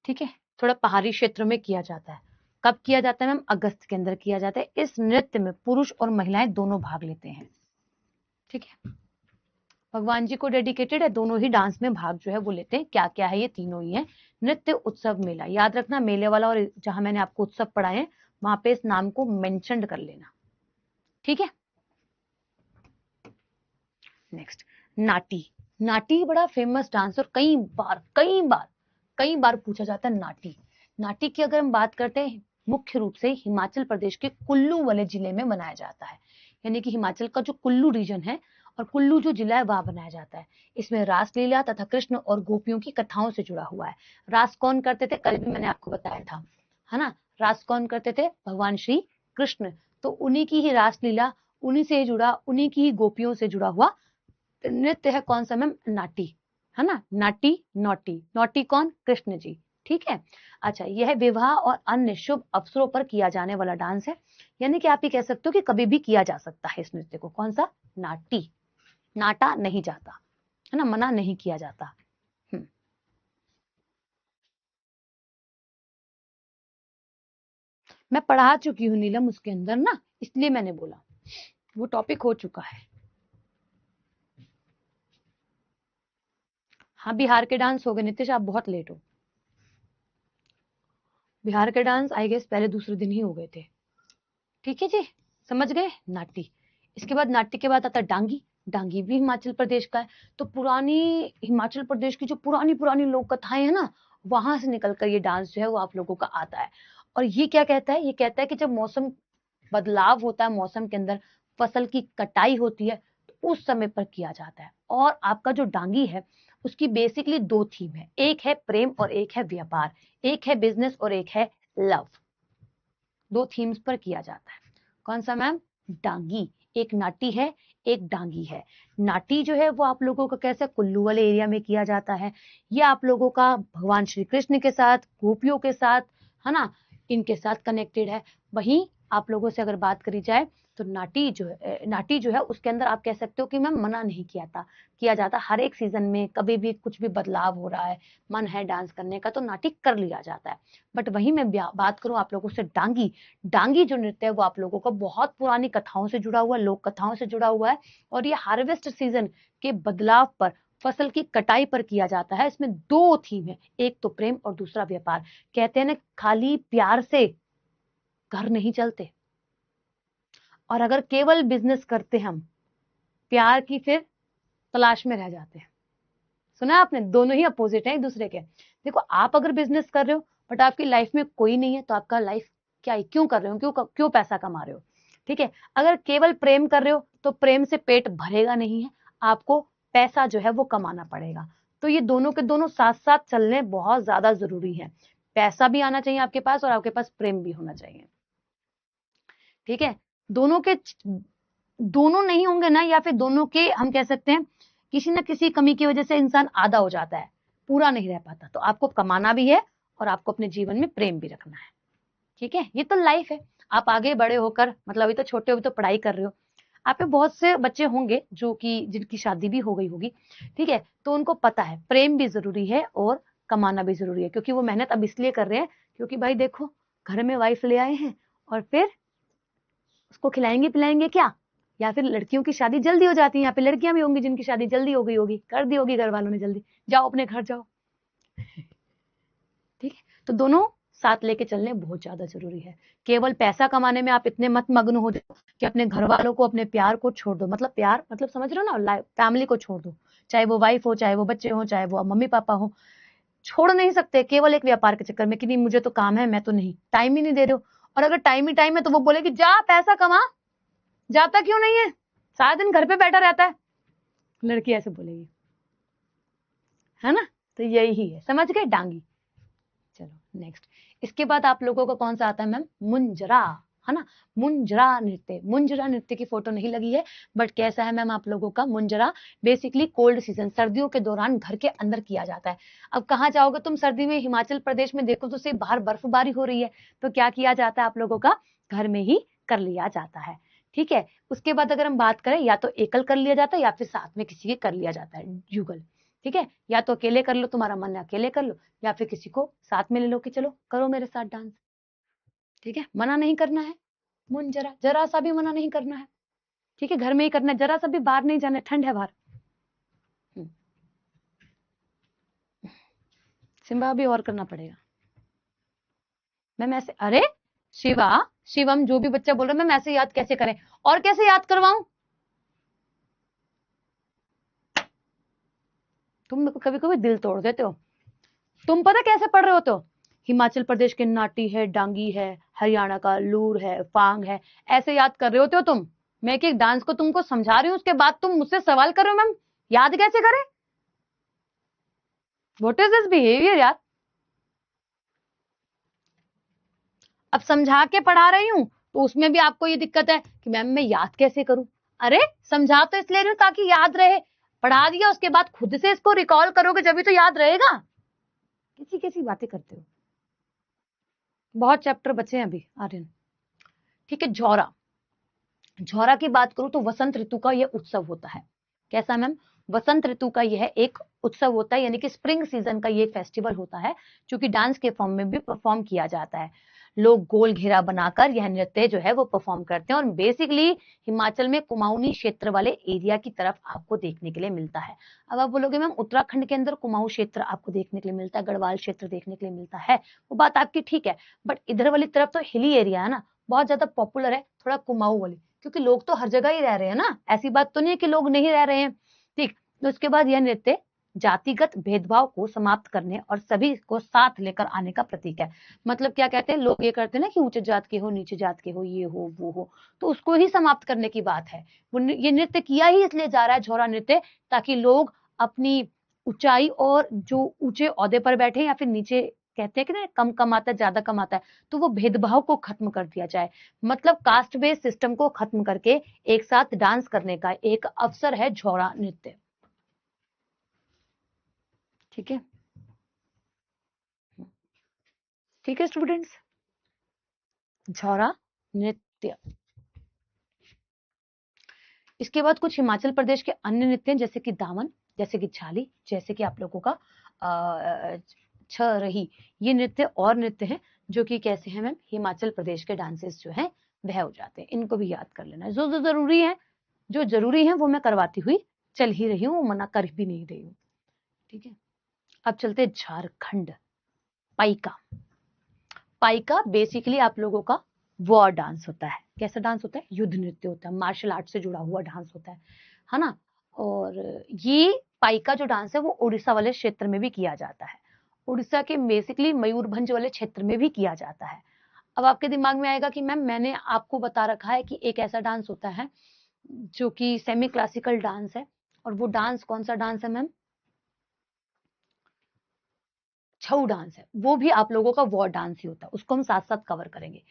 [SPEAKER 1] ठीक है। थोड़ा पहाड़ी क्षेत्रों में किया जाता है। कब किया जाता है मैम? अगस्त के अंदर किया जाता है। इस नृत्य में पुरुष और महिलाएं दोनों भाग लेते हैं। ठीक है, भगवान जी को डेडिकेटेड है, दोनों ही डांस में भाग जो है वो लेते हैं। क्या क्या है? ये तीनों ही है, नृत्य उत्सव मेला। याद रखना मेले वाला और जहां मैंने आपको उत्सव पढ़ाए हैं वहां पे इस नाम को मेंशन कर लेना। ठीक है, नेक्स्ट नाटी। नाटी बड़ा फेमस डांस और कई बार पूछा जाता है नाटी। नाटी की अगर हम बात करते हैं, मुख्य रूप से हिमाचल प्रदेश के कुल्लू वाले जिले में मनाया जाता है। यानी कि हिमाचल का जो कुल्लू रीजन है और कुल्लू जो जिला है वहां बनाया जाता है। इसमें रासलीला तथा कृष्ण और गोपियों की कथाओं से जुड़ा हुआ है। रास कौन करते थे? कल भी मैंने आपको बताया था, है ना। रास कौन करते थे? भगवान श्री कृष्ण। तो उन्हीं की ही रासलीला, उन्हीं से जुड़ा, उन्हीं की ही गोपियों से जुड़ा हुआ नृत्य है कौन सा मैम? नाटी, है ना। नाटी नौटी, नौटी कौन? कृष्ण जी। ठीक है, अच्छा, यह विवाह और अन्य शुभ अवसरों पर किया जाने वाला डांस है। यानी कि आप ये कह सकते हो कि कभी भी किया जा सकता है इस नृत्य को। कौन सा? नाटी। नाटा नहीं जाता, है ना, मना नहीं किया जाता। मैं पढ़ा चुकी हूँ नीलम उसके अंदर ना, इसलिए मैंने बोला, वो टॉपिक हो चुका है। हाँ, बिहार के डांस हो गए नितिश, आप बहुत लेट हो। बिहार के डांस आई गेस पहले दूसरे दिन ही हो गए थे। ठीक है जी, समझ गए। नाटी, इसके बाद नाट्य के बाद आता है डांगी। डांगी भी हिमाचल प्रदेश का है। तो पुरानी हिमाचल प्रदेश की जो पुरानी पुरानी लोक कथाएं है ना, वहां से निकलकर ये डांस जो है वो आप लोगों का आता है। और ये क्या कहता है? ये कहता है कि जब मौसम बदलाव होता है, मौसम के अंदर फसल की कटाई होती है, तो उस समय पर किया जाता है। और आपका जो डांगी है उसकी बेसिकली दो थीम है, एक है प्रेम और एक है व्यापार, एक है बिजनेस और एक है लव। दो थीम्स पर किया जाता है। कौन सा मैम? डांगी। एक नाटी है, एक डांगी है। नाटी जो है वो आप लोगों का कैसे कुल्लू वाले एरिया में किया जाता है। ये आप लोगों का भगवान श्री कृष्ण के साथ, गोपियों के साथ, है ना, इनके साथ कनेक्टेड है। वहीं आप लोगों से अगर बात करी जाए तो नाटी जो है उसके अंदर आप कह सकते हो कि मैम मना नहीं किया जाता। हर एक सीजन में कभी भी कुछ भी बदलाव हो रहा है, मन है डांस करने का, तो नाटी कर लिया जाता है। बट वहीं मैं बात करूं आप लोगों से डांगी। डांगी जो नृत्य है वो आप लोगों का बहुत पुरानी कथाओं से जुड़ा हुआ है, लोक कथाओं से जुड़ा हुआ है। और ये हार्वेस्ट सीजन के बदलाव पर, फसल की कटाई पर किया जाता है। इसमें दो थीम है, एक तो प्रेम और दूसरा व्यापार। कहते हैं ना, खाली प्यार से घर नहीं चलते, और अगर केवल बिजनेस करते हम, प्यार की फिर तलाश में रह जाते हैं। सुना है आपने, दोनों ही अपोजिट है एक दूसरे के। देखो आप अगर बिजनेस कर रहे हो बट आपकी लाइफ में कोई नहीं है, तो आपका लाइफ क्या है, क्यों कर रहे हो, क्यों पैसा कमा रहे हो। ठीक है, अगर केवल प्रेम कर रहे हो तो प्रेम से पेट भरेगा नहीं है, आपको पैसा जो है वो कमाना पड़ेगा। तो ये दोनों के दोनों साथ साथ चलने बहुत ज्यादा जरूरी है। पैसा भी आना चाहिए आपके पास और आपके पास प्रेम भी होना चाहिए। ठीक है, दोनों नहीं होंगे ना, या फिर दोनों के हम कह सकते हैं किसी ना किसी कमी की वजह से इंसान आधा हो जाता है, पूरा नहीं रह पाता। तो आपको कमाना भी है और आपको अपने जीवन में प्रेम भी रखना है। ठीक है, ये तो लाइफ है। आप आगे बड़े होकर, मतलब अभी तो छोटे हो, अभी तो पढ़ाई कर रहे हो, आप पे बहुत से बच्चे होंगे जो कि जिनकी शादी भी हो गई होगी। ठीक है, तो उनको पता है प्रेम भी जरूरी है और कमाना भी जरूरी है, क्योंकि वो मेहनत अब इसलिए कर रहे हैं क्योंकि भाई देखो घर में वाइफ ले आए हैं और फिर उसको खिलाएंगे पिलाएंगे क्या, या फिर लड़कियों की शादी जल्दी हो जाती है, यहाँ पे लड़कियां भी होंगी जिनकी शादी जल्दी हो गई होगी, कर दी होगी घर वालों ने जल्दी, जाओ अपने घर जाओ। ठीक है, तो दोनों साथ लेके चलने बहुत ज्यादा जरूरी है। केवल पैसा कमाने में आप इतने मत मग्न हो जाओ कि अपने घर वालों को, अपने प्यार को छोड़ दो। मतलब प्यार मतलब समझ रहे हो ना, फैमिली को छोड़ दो, चाहे वो वाइफ हो, चाहे वो बच्चे हो, चाहे वो मम्मी पापा हो, छोड़ नहीं सकते केवल एक व्यापार के चक्कर में कि नहीं मुझे तो काम है, मैं तो नहीं, टाइम ही नहीं दे रहे हो। और अगर टाइम ही टाइम है तो वो बोले कि जा पैसा कमा, जाता क्यों नहीं है, सारा दिन घर पे बैठा रहता है, लड़की ऐसे बोलेगी, है ना। तो यही है, समझ गए डांगी। चलो नेक्स्ट, इसके बाद आप लोगों को कौन सा आता है मैम, मुंजरा, है ना। मुंजरा नृत्य, मुंजरा नृत्य की फोटो नहीं लगी है, बट कैसा है मैम आप लोगों का मुंजरा। बेसिकली कोल्ड सीजन, सर्दियों के दौरान घर के अंदर किया जाता है। अब कहाँ जाओगे तुम सर्दी में, हिमाचल प्रदेश में देखो तो सिर्फ बाहर बर्फबारी हो रही है, तो क्या किया जाता है आप लोगों का, घर में ही कर लिया जाता है। ठीक है, उसके बाद अगर हम बात करें, या तो एकल कर लिया जाता है या फिर साथ में किसी के कर लिया जाता है, युगल। ठीक है, या तो अकेले कर लो, तुम्हारा मन है अकेले कर लो, या फिर किसी को साथ में ले लो कि चलो करो मेरे साथ डांस। ठीक है, मना नहीं करना है, मुन जरा जरा सा भी मना नहीं करना है। ठीक है, घर में ही करना है, जरा सा भी बाहर नहीं जाना है, ठंड है बाहर। सिम्बा भी और करना पड़ेगा मैम ऐसे। अरे शिवा, शिवम, जो भी बच्चा बोल रहा है मैम ऐसे याद कैसे करें, और कैसे याद करवाऊं, तुम कभी कभी दिल तोड़ देते हो। तुम पता कैसे पढ़ रहे होते हो, हिमाचल प्रदेश के नाटी है, डांगी है, हरियाणा का लूर है, फांग है, ऐसे याद कर रहे होते हो तुम। मैं एक डांस को तुमको समझा रही हूँ, उसके बाद तुम मुझसे सवाल कर रहे हो मैम याद कैसे करें। व्हाट इज दिस बिहेवियर यार। अब समझा के पढ़ा रही हूँ तो उसमें भी आपको ये दिक्कत है कि मैम मैं याद कैसे करूं। अरे समझा तो इसलिए रही हूँ ताकि याद रहे, पढ़ा दिया उसके बाद खुद से इसको रिकॉल करोगे जब भी तो याद रहेगा। किसी कैसी बातें करते हो, बहुत चैप्टर बचे हैं अभी आर्यन। ठीक है, झौरा, झौरा की बात करूं तो वसंत ऋतु का यह उत्सव होता है। कैसा मैम, वसंत ऋतु का यह एक उत्सव होता है, यानी कि स्प्रिंग सीजन का ये फेस्टिवल होता है, जो कि डांस के फॉर्म में भी परफॉर्म किया जाता है। लोग गोल घेरा बनाकर यह नृत्य जो है वो परफॉर्म करते हैं, और बेसिकली हिमाचल में कुमाऊनी क्षेत्र वाले एरिया की तरफ आपको देखने के लिए मिलता है। अब आप बोलोगे मैम उत्तराखंड के अंदर कुमाऊं क्षेत्र आपको देखने के लिए मिलता है, गढ़वाल क्षेत्र देखने के लिए मिलता है, वो बात आपकी ठीक है, बट इधर वाली तरफ तो हिली एरिया है ना, बहुत ज्यादा पॉपुलर है थोड़ा कुमाऊं वाली, क्योंकि लोग तो हर जगह ही रह रहे हैं ना, ऐसी बात तो नहीं है कि लोग नहीं रह रहे हैं। ठीक, तो उसके बाद यह नृत्य जातिगत भेदभाव को समाप्त करने और सभी को साथ लेकर आने का प्रतीक है। मतलब क्या कहते हैं लोग, ये करते हैं ना कि ऊंचे जात के हो, नीचे जात के हो, ये हो वो हो, तो उसको ही समाप्त करने की बात है। वो ये नृत्य किया ही इसलिए जा रहा है झौरा नृत्य, ताकि लोग अपनी ऊंचाई और जो ऊंचे ओहदे पर बैठे या फिर नीचे, कहते हैं कि ना कम कमाता है ज्यादा कमाता है, तो वो भेदभाव को खत्म कर दिया जाए। मतलब कास्ट बेस्ड सिस्टम को खत्म करके एक साथ डांस करने का एक अवसर है झौरा नृत्य। ठीक है, ठीक है स्टूडेंट्स, झौरा नृत्य। इसके बाद कुछ हिमाचल प्रदेश के अन्य नृत्य जैसे कि दामन, जैसे कि झाली, जैसे कि आप लोगों का छ रही, ये नृत्य और नृत्य हैं जो कि कैसे हैं मैम, हिमाचल प्रदेश के डांसेस जो हैं वह हो जाते हैं। इनको भी याद कर लेना, जो जरूरी है, जो जरूरी है वो मैं करवाती हुई चल ही रही हूँ, मना कर भी नहीं रही हूँ। ठीक है, अब चलते झारखंड। पाइका, पाइका बेसिकली आप लोगों का वॉर डांस होता है। कैसा डांस होता है, युद्ध नृत्य होता है, मार्शल आर्ट से जुड़ा हुआ डांस होता है ना। और ये पाइका जो डांस है वो उड़ीसा वाले क्षेत्र में भी किया जाता है, उड़ीसा के बेसिकली मयूरभंज वाले क्षेत्र में भी किया जाता है। अब आपके दिमाग में आएगा कि मैम मैंने आपको बता रखा है कि एक ऐसा डांस होता है जो कि सेमी क्लासिकल डांस है, और वो डांस कौन सा डांस है मैम? छऊ डांस है। वो भी आप लोगों का वॉर डांस ही होता है, उसको हम साथ साथ कवर करेंगे।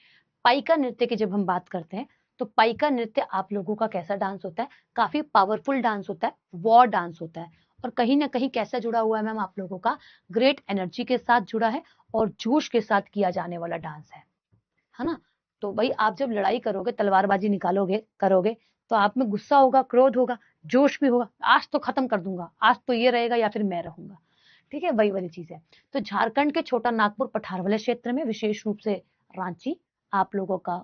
[SPEAKER 1] पाइका नृत्य की जब हम बात करते हैं तो पाइका नृत्य आप लोगों का कैसा डांस होता है? काफी पावरफुल डांस होता है, वॉर डांस होता है, और कहीं ना कहीं कैसा जुड़ा हुआ है मैम आप लोगों का? ग्रेट एनर्जी के साथ जुड़ा है और जोश के साथ किया जाने वाला डांस है ना? तो भाई आप जब लड़ाई करोगे, तलवारबाजी निकालोगे, करोगे, तो आप में गुस्सा होगा, क्रोध होगा, जोश भी होगा, आज तो खत्म कर दूंगा, आज तो ये रहेगा या फिर मैं रहूंगा। ठीक है, वही वाली चीज है। तो झारखंड के छोटा नागपुर पठार वाले क्षेत्र में, विशेष रूप से रांची आप लोगों का,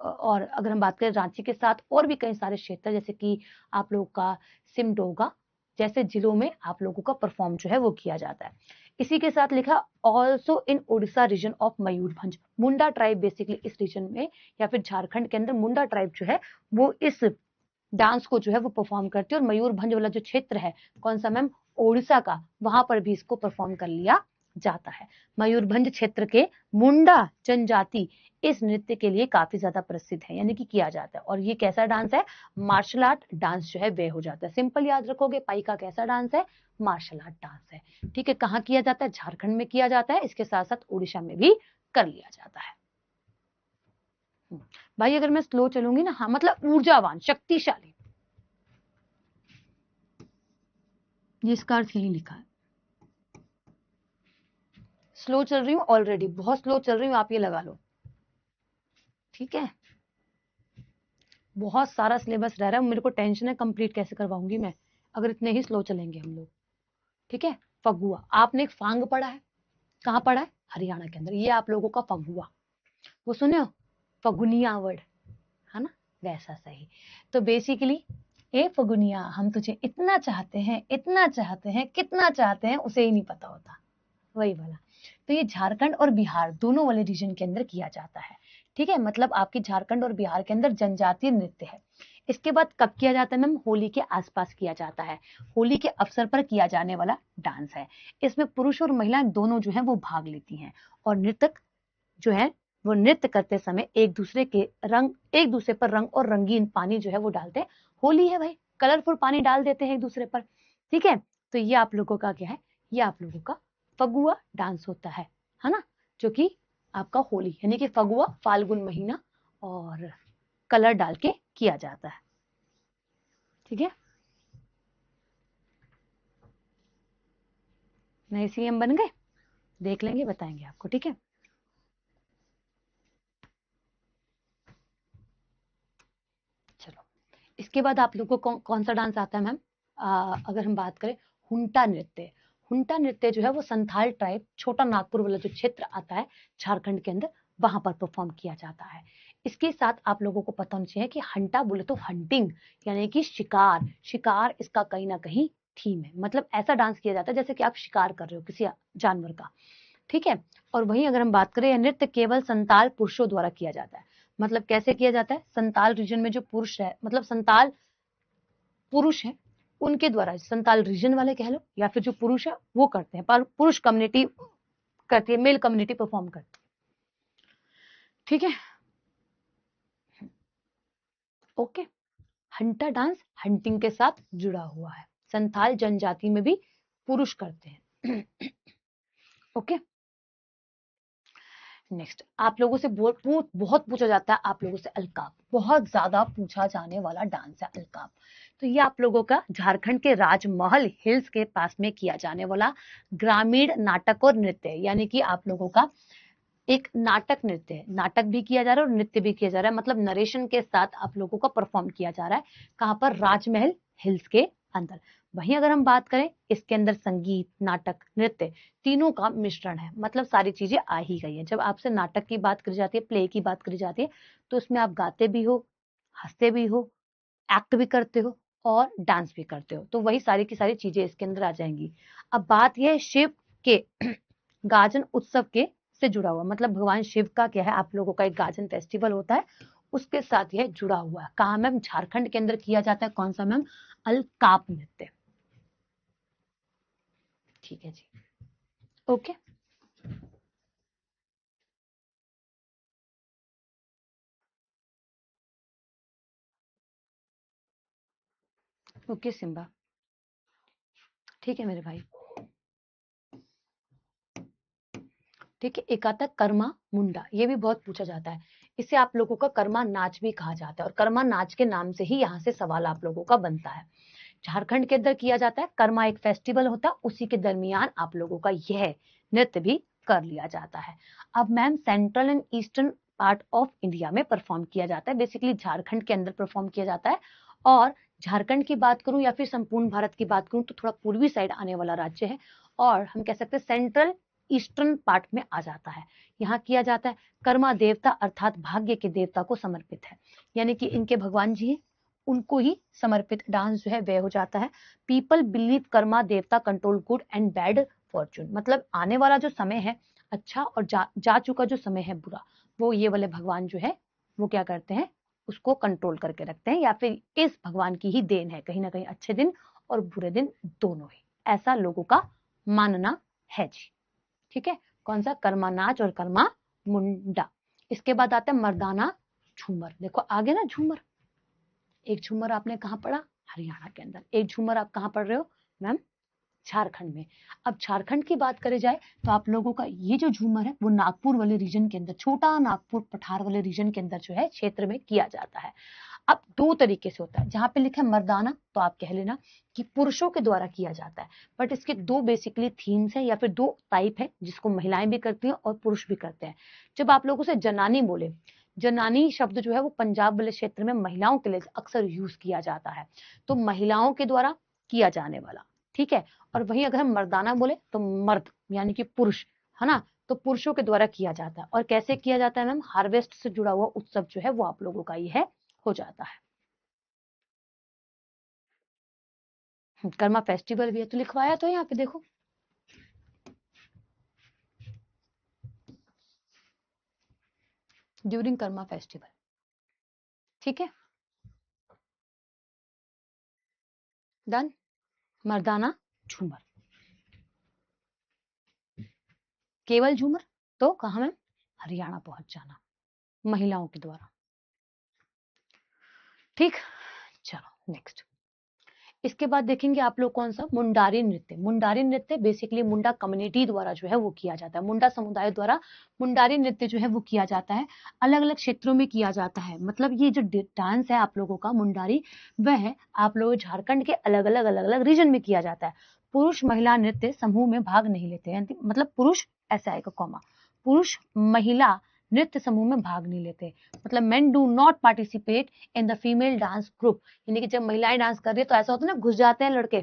[SPEAKER 1] और अगर हम बात करें रांची के साथ और भी कई सारे क्षेत्र जैसे कि आप लोगों का सिमडोगा जैसे जिलों में आप लोगों का परफॉर्म जो है वो किया जाता है। इसी के साथ लिखा also in Odisha region of Mayurbhanj, Munda tribe basically इस रीजन में या फिर झारखंड के अंदर मुंडा ट्राइब जो है वो इस डांस को जो है वो परफॉर्म करती है, और मयूरभंज वाला जो क्षेत्र है कौन सा मैम? ओडिशा का, वहां पर भी इसको परफॉर्म कर लिया जाता है। मयूरभंज क्षेत्र के मुंडा जनजाति इस नृत्य के लिए काफी ज्यादा प्रसिद्ध है, यानी कि किया जाता है। और ये कैसा डांस है? मार्शल आर्ट डांस जो है वे हो जाता है। सिंपल याद रखोगे, पाइका कैसा डांस है? मार्शल आर्ट डांस है। ठीक है, कहाँ किया जाता है? झारखंड में किया जाता है, इसके साथ साथ उड़ीसा में भी कर लिया जाता है। भाई अगर मैं स्लो चलूंगी ना, हाँ मतलब ऊर्जावान, शक्तिशाली, जिसका अर्थ यही लिखा है। स्लो चल रही हूँ ऑलरेडी, बहुत स्लो चल रही हूँ, आप ये लगा लो। ठीक है, बहुत सारा सिलेबस रह रहा है, मेरे को टेंशन है कंप्लीट कैसे करवाऊंगी मैं अगर इतने ही स्लो चलेंगे हम लोग। ठीक है, फगुआ, आपने एक फांग पढ़ा है, कहाँ पढ़ा है? हरियाणा के अंदर। ये आप लोगों का फगुआ, वो सुने हो? फगुनिया वर्ड, है ना? वैसा सही। तो बेसिकली ए फगुनिया, हम तुझे इतना चाहते हैं, इतना चाहते हैं, कितना चाहते हैं उसे ही नहीं पता होता, वही वाला। तो ये झारखंड और बिहार दोनों वाले रीजन के अंदर किया जाता है। ठीक है, मतलब आपकी झारखंड और बिहार के अंदर जनजातीय नृत्य है। इसके बाद कब किया जाता है मैम? होली के आसपास किया जाता है, होली के अवसर पर किया जाने वाला डांस है। इसमें पुरुष और महिलाएं दोनों जो है वो भाग लेती हैं, और नृतक जो है वो नृत्य करते समय एक दूसरे पर रंग और रंगीन पानी जो है वो डालते हैं। होली है भाई, कलरफुल पानी डाल देते हैं एक दूसरे पर। ठीक है, तो ये आप लोगों का क्या है? ये आप लोगों का फगुआ डांस होता है ना? जो कि आपका होली यानी कि फगुआ फाल्गुन महीना और कलर डाल के किया जाता है। ठीक है, नए सीएम बन गए, देख लेंगे, बताएंगे आपको। ठीक है, चलो इसके बाद आप लोगों को कौन सा डांस आता है मैम? अगर हम बात करें हुंटा नृत्य, हुंटा नृत्य जो है वो संथाल ट्राइब छोटा नागपुर वाला जो क्षेत्र आता है झारखंड के अंदर, वहां पर परफॉर्म किया जाता है। इसके साथ आप लोगों को पता होना चाहिए कि हंटा बोले तो हंटिंग यानी कि शिकार, शिकार इसका कहीं ना कहीं थीम है, मतलब ऐसा डांस किया जाता है जैसे कि आप शिकार कर रहे हो किसी जानवर का। ठीक है, और वहीं अगर हम बात करें, यह नृत्य केवल संताल पुरुषों द्वारा किया जाता है। मतलब कैसे किया जाता है? संताल रीजन में जो पुरुष है, मतलब संताल पुरुष है, उनके द्वारा, संताल रीजन वाले कह लो या फिर जो पुरुष है वो करते हैं, पर पुरुष कम्युनिटी करती है, मेल कम्युनिटी परफॉर्म करती है। ठीक है, ओके। हंटर डांस हंटिंग के साथ जुड़ा हुआ है, संथाल जनजाति में भी पुरुष करते हैं। ओके, नेक्स्ट आप लोगों से बहुत पूछा जाता है, आप लोगों से अलकाप, बहुत ज्यादा पूछा जाने वाला डांस है अलकाप। तो ये आप लोगों का झारखंड के राजमहल हिल्स के पास में किया जाने वाला ग्रामीण नाटक और नृत्य है, यानी कि आप लोगों का एक नाटक नृत्य है, नाटक भी किया जा रहा है और नृत्य भी किया जा रहा है, मतलब नरेशन के साथ आप लोगों का परफॉर्म किया जा रहा है। कहाँ पर? राजमहल हिल्स के अंदर। वहीं अगर हम बात करें, इसके अंदर संगीत, नाटक, नृत्य तीनों का मिश्रण है, मतलब सारी चीजें आ ही गई है। जब आपसे नाटक की बात करी जाती है, प्ले की बात करी जाती है, तो उसमें आप गाते भी हो, हंसते भी हो, एक्ट भी करते हो और डांस भी करते हो, तो वही सारी की सारी चीजें इसके अंदर आ जाएंगी। अब बात यह है शिव के गाजन उत्सव के से जुड़ा हुआ, मतलब भगवान शिव का क्या है, आप लोगों का एक गाजन फेस्टिवल होता है, उसके साथ यह जुड़ा हुआ है। कहा मैम? झारखंड के अंदर किया जाता है। कौन सा मैम? अलकाप नृत्य। ठीक है जी, ओके। ओके सिम्बा, ठीक है मेरे भाई। ठीक है, एक आता है कर्मा मुंडा, ये भी बहुत पूछा जाता है। इसे आप लोगों का कर्मा नाच भी कहा जाता है, और कर्मा नाच के नाम से ही यहाँ से सवाल आप लोगों का बनता है। झारखंड के अंदर किया जाता है। कर्मा एक फेस्टिवल होता है, उसी के दरमियान आप लोगों का यह नृत्य भी कर लिया जाता है। अब ma'am central and eastern part of India में परफॉर्म किया जाता है, बेसिकली झारखंड के अंदर परफॉर्म किया जाता है। और झारखंड की बात करूं या फिर संपूर्ण भारत की बात करूं तो थोड़ा पूर्वी साइड आने वाला राज्य है, और हम कह सकते हैं सेंट्रल ईस्टर्न पार्ट में आ जाता है। यहाँ किया जाता है। कर्मा देवता अर्थात भाग्य के देवता को समर्पित है, यानी कि इनके भगवान जी हैं, उनको ही समर्पित डांस जो है वह हो जाता है। पीपल बिलीव कर्मा देवता control good and bad Fortune, मतलब आने वाला जो समय है अच्छा, और जा चुका जो समय है बुरा, वो ये वाले भगवान जो है वो क्या करते हैं, उसको कंट्रोल करके रखते हैं, या फिर इस भगवान की ही देन है कहीं ना कहीं अच्छे दिन और बुरे दिन दोनों ही, ऐसा लोगों का मानना है जी। ठीक है, कौन सा? कर्मा नाच और कर्मा मुंडा। इसके बाद आता है मर्दाना झूमर। देखो आगे ना झूमर, एक झूमर आपने कहाँ पढ़ा? हरियाणा के अंदर। एक झूमर आप कहाँ पढ़ रहे हो मैम? झारखंड में। अब झारखंड की बात करी जाए तो आप लोगों का ये जो झूमर है वो नागपुर वाले रीजन के अंदर, छोटा नागपुर पठार वाले रीजन के अंदर जो है क्षेत्र में किया जाता है। अब दो तरीके से होता है, जहां पे लिखा है मर्दाना तो आप कह लेना कि पुरुषों के द्वारा किया जाता है, बट इसके दो बेसिकली थीम्स है या फिर दो टाइप है, जिसको महिलाएं भी करती हैं और पुरुष भी करते हैं। जब आप लोगों से जनानी बोले, जनानी शब्द जो है वो पंजाब वाले क्षेत्र में महिलाओं के लिए अक्सर यूज किया जाता है, तो महिलाओं के द्वारा किया जाने वाला। ठीक है, और वहीं अगर हम मर्दाना बोले तो मर्द यानी कि पुरुष, है ना, तो पुरुषों के द्वारा किया जाता है। और कैसे किया जाता है मैम? हार्वेस्ट से जुड़ा हुआ उत्सव जो है वो आप लोगों का ये है हो जाता है। कर्मा फेस्टिवल भी है तो लिखवाया तो यहाँ पे देखो, ड्यूरिंग कर्मा फेस्टिवल। ठीक है, डन। मर्दाना झूमर, केवल झूमर तो कहा मैम? हरियाणा पहुंच जाना महिलाओं के द्वारा। ठीक, चलो नेक्स्ट। इसके बाद देखेंगे आप लोग कौन सा? मुंडारी नृत्य। मुंडारी नृत्य बेसिकली मुंडा कम्युनिटी द्वारा जो है वो किया जाता है, मुंडा समुदाय द्वारा मुंडारी नृत्य जो है वो किया जाता है। अलग अलग क्षेत्रों में किया जाता है, मतलब ये जो डांस है आप लोगों का मुंडारी, वह आप लोग झारखंड के अलग अलग रीजन में किया जाता है। पुरुष महिला नृत्य समूह में भाग नहीं लेते हैं, मतलब पुरुष ऐसा आएगा कॉमा, पुरुष महिला नृत्य समूह में भाग नहीं लेते, मतलब main do not participate in the female dance group. यानी कि जब महिलाएं डांस कर रही है तो ऐसा होता है ना, घुस जाते हैं लड़के,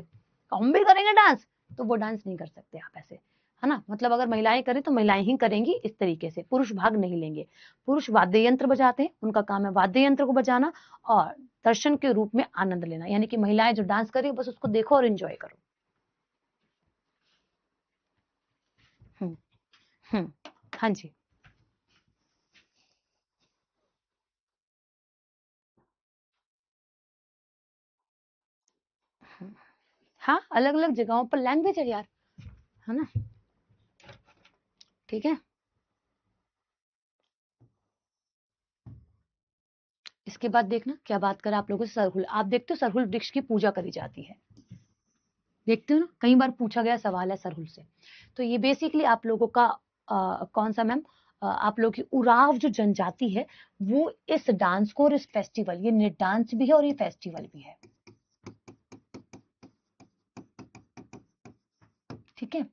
[SPEAKER 1] हम भी करेंगे डांस, तो वो डांस नहीं कर सकते आप ऐसे, है ना, मतलब अगर महिलाएं करें तो महिलाएं ही करेंगी इस तरीके से, पुरुष भाग नहीं लेंगे। पुरुष वाद्य यंत्र बजाते हैं, उनका काम है वाद्य यंत्र को बजाना और दर्शन के रूप में आनंद लेना, यानी कि महिलाएं जो डांस कर रही है बस उसको देखो और एंजॉय करो। हाँ जी, हाँ अलग अलग जगहों पर लैंग्वेज है यार, है ना। ठीक है, इसके बाद देखना क्या बात करें आप लोगों से। सरहुल, आप देखते हो सरहुल वृक्ष की पूजा करी जाती है, देखते हो ना, कई बार पूछा गया सवाल है सरहुल से। तो ये बेसिकली आप लोगों का कौन सा मैम? आप लोगों की उराव जो जनजाति है वो इस डांस को और इस फेस्टिवल, ये नृत्य डांस भी है और ये फेस्टिवल भी है। ठीक है,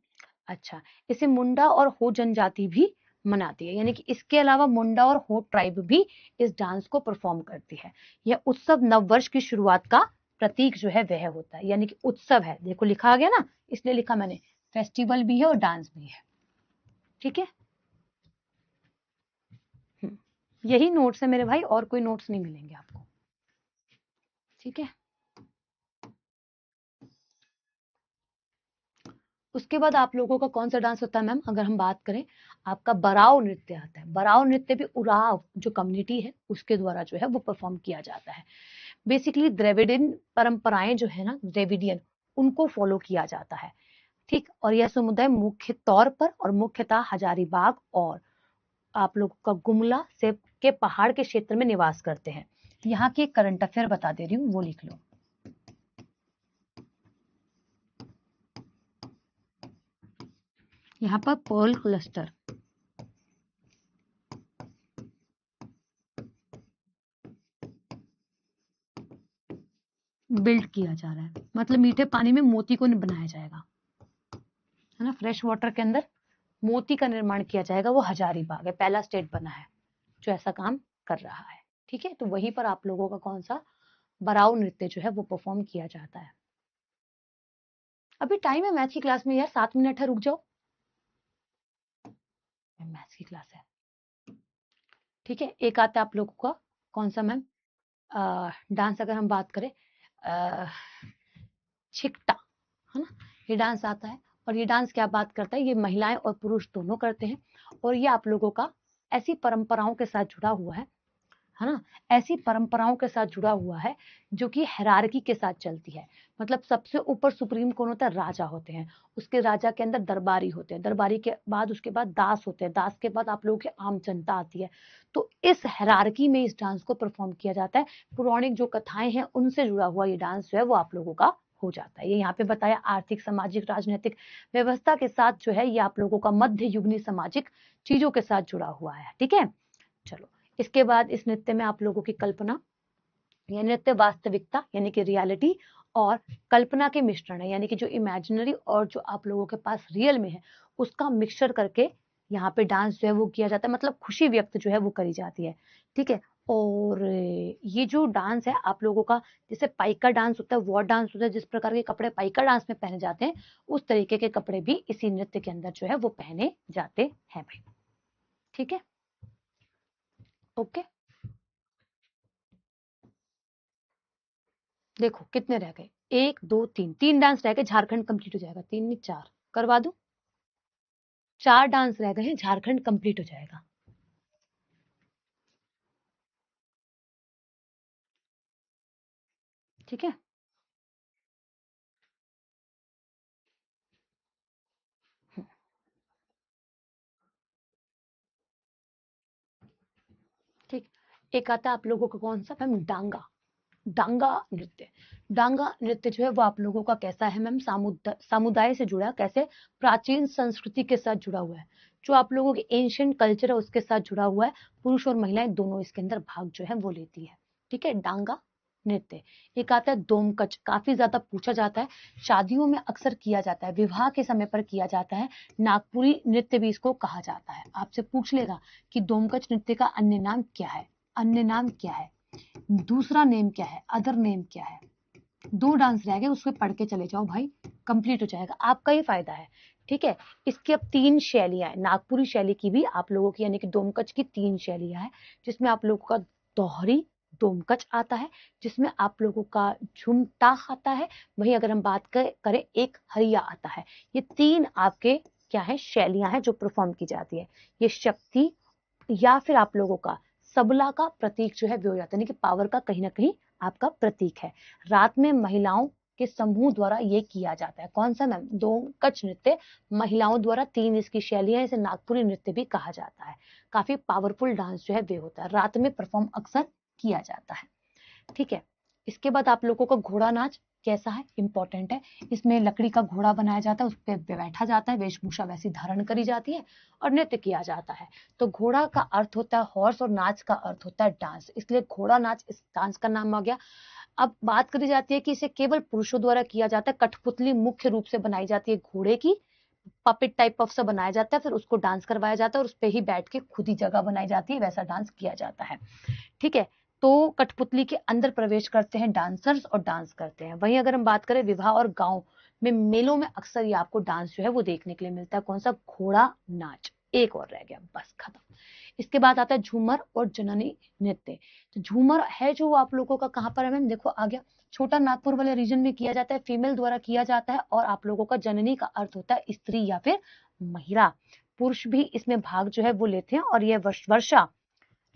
[SPEAKER 1] अच्छा, इसे मुंडा और हो जनजाति भी मनाती है, यानी कि इसके अलावा मुंडा और हो ट्राइब भी इस डांस को परफॉर्म करती है। यह उत्सव नववर्ष की शुरुआत का प्रतीक जो है वह होता है, यानी कि उत्सव है, देखो लिखा आ गया ना, इसलिए लिखा मैंने, फेस्टिवल भी है और डांस भी है। ठीक है, यही नोट्स है मेरे भाई, और कोई नोट्स नहीं मिलेंगे आपको। ठीक है, उसके बाद आप लोगों का कौन सा डांस होता है मैम, अगर हम बात करें, आपका बराव नृत्य आता है। बराव नृत्य भी उराव जो कम्युनिटी है उसके द्वारा जो है वो परफॉर्म किया जाता है। बेसिकली द्रविडियन परंपराएं जो है ना, द्रविडियन, उनको फॉलो किया जाता है, ठीक। और यह समुदाय मुख्य तौर पर और मुख्यतः हजारीबाग और आप लोगों का गुमला से के पहाड़ के क्षेत्र में निवास करते हैं। यहाँ की एक करंट अफेयर बता दे रही हूँ, वो लिख लो। यहाँ पर पर्ल क्लस्टर बिल्ड किया जा रहा है, मतलब मीठे पानी में मोती को बनाया जाएगा, है ना, फ्रेश वाटर के अंदर मोती का निर्माण किया जाएगा। वो हजारीबाग है, पहला स्टेट बना है जो ऐसा काम कर रहा है, ठीक है। तो वहीं पर आप लोगों का कौन सा बराव नृत्य जो है वो परफॉर्म किया जाता है। अभी टाइम है मैथ की क्लास में यार, 7 मिनट है, रुक जाओ, मैथ्स की क्लास है, ठीक है। एक आता है आप लोगों का कौन सा मैम, डांस, अगर हम बात करें छिकटा, है ना, ये डांस आता है। और ये डांस क्या बात करता है, ये महिलाएं और पुरुष दोनों करते हैं। और ये आप लोगों का ऐसी परंपराओं के साथ जुड़ा हुआ है ना, ऐसी परंपराओं के साथ जुड़ा हुआ है जो कि हायरार्की के साथ चलती है। मतलब सबसे ऊपर सुप्रीम कौन होता है, राजा होते हैं, उसके राजा के अंदर दरबारी होते हैं, दरबारी के बाद उसके बाद दास होते हैं, दास के बाद आप लोगों की आम जनता आती है। तो इस हायरार्की में इस डांस को परफॉर्म किया जाता है। पौराणिक जो कथाएं हैं उनसे जुड़ा हुआ ये डांस जो है वो आप लोगों का हो जाता है। ये यहाँ पे बताया आर्थिक, सामाजिक, राजनीतिक व्यवस्था के साथ जो है ये आप लोगों का मध्य युगनी सामाजिक चीजों के साथ जुड़ा हुआ है, ठीक है। चलो, इसके बाद इस नृत्य में आप लोगों की कल्पना, यह नृत्य वास्तविकता यानी कि रियलिटी और कल्पना के मिश्रण है, यानी कि जो इमेजिनरी और जो आप लोगों के पास रियल में है उसका मिक्सचर करके यहाँ पे डांस जो है वो किया जाता है। मतलब खुशी व्यक्त जो है वो करी जाती है, ठीक है। और ये जो डांस है आप लोगों का, जैसे पाइका डांस होता है, वॉर डांस होता है, जिस प्रकार के कपड़े पाइका डांस में पहने जाते हैं उस तरीके के कपड़े भी इसी नृत्य के अंदर जो है वो पहने जाते हैं भाई, ठीक है, ओके। देखो कितने रह गए, 1 2 3, 3 डांस रह गए, झारखंड कंप्लीट हो जाएगा। 3 नहीं 4 करवा दूं, 4 डांस रह गए हैं, झारखंड कंप्लीट हो जाएगा, ठीक है। ठीक, एक आता है आप लोगों का कौन सा मैम, डांगा। डांगा नृत्य, डांगा नृत्य जो है वो आप लोगों का कैसा है मैम, समुदाय से जुड़ा, कैसे, प्राचीन संस्कृति के साथ जुड़ा हुआ है, जो आप लोगों के एंशिएंट कल्चर है उसके साथ जुड़ा हुआ है। पुरुष और महिलाएं दोनों इसके अंदर भाग जो है वो लेती है, ठीक है। डांगा नृत्य। एक आता है दोमकच, काफी ज्यादा पूछा जाता है, शादियों में अक्सर किया जाता है, विवाह के समय पर किया जाता है, नागपुरी नृत्य भी इसको कहा जाता है। आपसे पूछ लेगा कि दोमकच नृत्य का अन्य नाम क्या है, अन्य नाम क्या है, दूसरा नेम क्या है, अदर नेम क्या है। 2 डांस रह गए, उसको पढ़ के चले जाओ भाई, कंप्लीट हो जाएगा, आपका ही फायदा है, ठीक है। इसकी अब 3 शैलियां हैं, नागपुरी शैली की भी आप लोगों की, यानी कि दोमकच की 3 शैलियां हैं, जिसमें आप लोगों का दोहरी दोमकच आता है, जिसमें आप लोगों का झुमटा आता है, वहीं अगर हम बात करें एक हरिया आता है। ये 3 आपके क्या है, शैलियां हैं जो परफॉर्म की जाती है। ये शक्ति या फिर आप लोगों का सबला का प्रतीक जो है वो हो जाता है, यानी कि पावर का कहीं ना कहीं आपका प्रतीक है। रात में महिलाओं के समूह द्वारा ये किया जाता है, कौन सा मैम, दोमकच नृत्य महिलाओं द्वारा। 3 इसकी शैलियां, इसे नागपुरी नृत्य भी कहा जाता है। काफी पावरफुल डांस जो है वे होता है, रात में परफॉर्म अक्सर किया जाता है, ठीक है। इसके बाद आप लोगों का घोड़ा नाच कैसा है, इंपॉर्टेंट है। इसमें लकड़ी का घोड़ा बनाया जाता है, उस पर बैठा जाता है, वेशभूषा वैसी धारण करी जाती है और नृत्य किया जाता है। तो घोड़ा का अर्थ होता है हॉर्स और नाच का अर्थ होता है डांस, इसलिए घोड़ा नाच इस डांस का नाम आ गया। अब बात करी जाती है कि इसे केवल पुरुषों द्वारा किया जाता है। कठपुतली मुख्य रूप से बनाई जाती है घोड़े की, पपेट टाइप ऑफ सा बनाया जाता है, फिर उसको डांस करवाया जाता है और उस पर ही बैठ के खुद ही जगह बनाई जाती है, वैसा डांस किया जाता है, ठीक है। तो कठपुतली के अंदर प्रवेश करते हैं डांसर्स और डांस करते हैं। वहीं अगर हम बात करें विवाह और गांव में, मेलों में अक्सर ये आपको डांस जो है वो देखने के लिए मिलता है, कौन सा, घोड़ा नाच, एक और रह गया, बस खत्म। इसके बाद आता है झूमर और जननी नृत्य। तो झूमर है जो आप लोगों का कहाँ पर है मैम, देखो आ गया, छोटा नागपुर वाले रीजन में किया जाता है, फीमेल द्वारा किया जाता है। और आप लोगों का जननी का अर्थ होता है स्त्री या फिर महिला। पुरुष भी इसमें भाग जो है वो लेते हैं। और यह वर्षा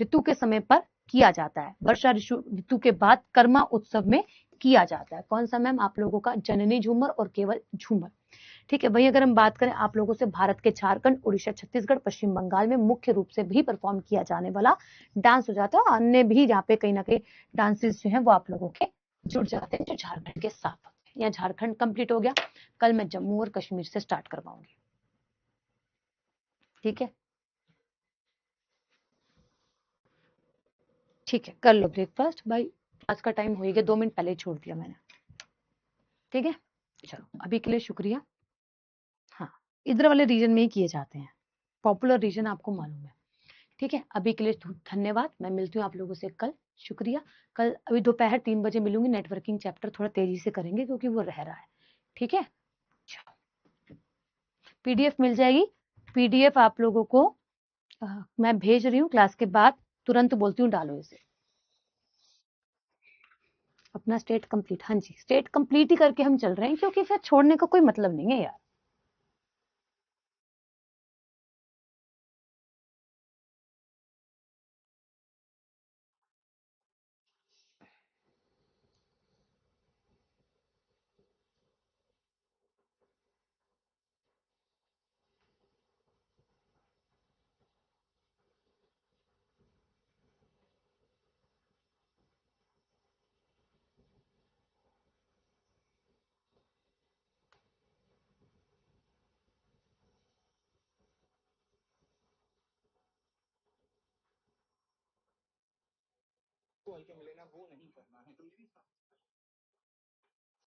[SPEAKER 1] ऋतु के समय पर किया जाता है। वर्षा ऋतु के बाद कर्मा उत्सव में किया जाता है। कौन सा मैम, आप लोगों का जननी झूमर और केवल झूमर। ठीक है, वही अगर हम बात करें आप लोगों से भारत के झारखंड, उड़ीसा, छत्तीसगढ़, पश्चिम बंगाल में मुख्य रूप से भी परफॉर्म किया जाने वाला डांस हो जाता है। अन्य भी यहाँ पे कहीं ना कहीं डांसेस जो है वो आप लोगों के जुड़ जाते हैं जो झारखंड के साथ होते हैं। यहाँ झारखंड कंप्लीट हो गया, कल मैं जम्मू और कश्मीर से स्टार्ट करवाऊंगी। ठीक है, ठीक है, कर लो ब्रेकफास्ट भाई, आज का टाइम हो गया, 2 मिनट पहले ही छोड़ दिया मैंने। ठीक है, चलो अभी के लिए शुक्रिया। हाँ, इधर वाले रीजन में ही किए जाते हैं, पॉपुलर रीजन आपको मालूम है। ठीक है, अभी के लिए धन्यवाद। मैं मिलती हूँ आप लोगों से कल, शुक्रिया। कल अभी दोपहर 3 बजे मिलूंगी, नेटवर्किंग चैप्टर थोड़ा तेजी से करेंगे क्योंकि वो रह रहा है। ठीक है, पीडीएफ मिल जाएगी। पीडीएफ आप लोगों को मैं भेज रही हूँ क्लास के बाद, तुरंत बोलती हूँ डालो इसे। अपना स्टेट कंप्लीट, हाँ जी, स्टेट कंप्लीट ही करके हम चल रहे हैं क्योंकि फिर छोड़ने का कोई मतलब नहीं है यार।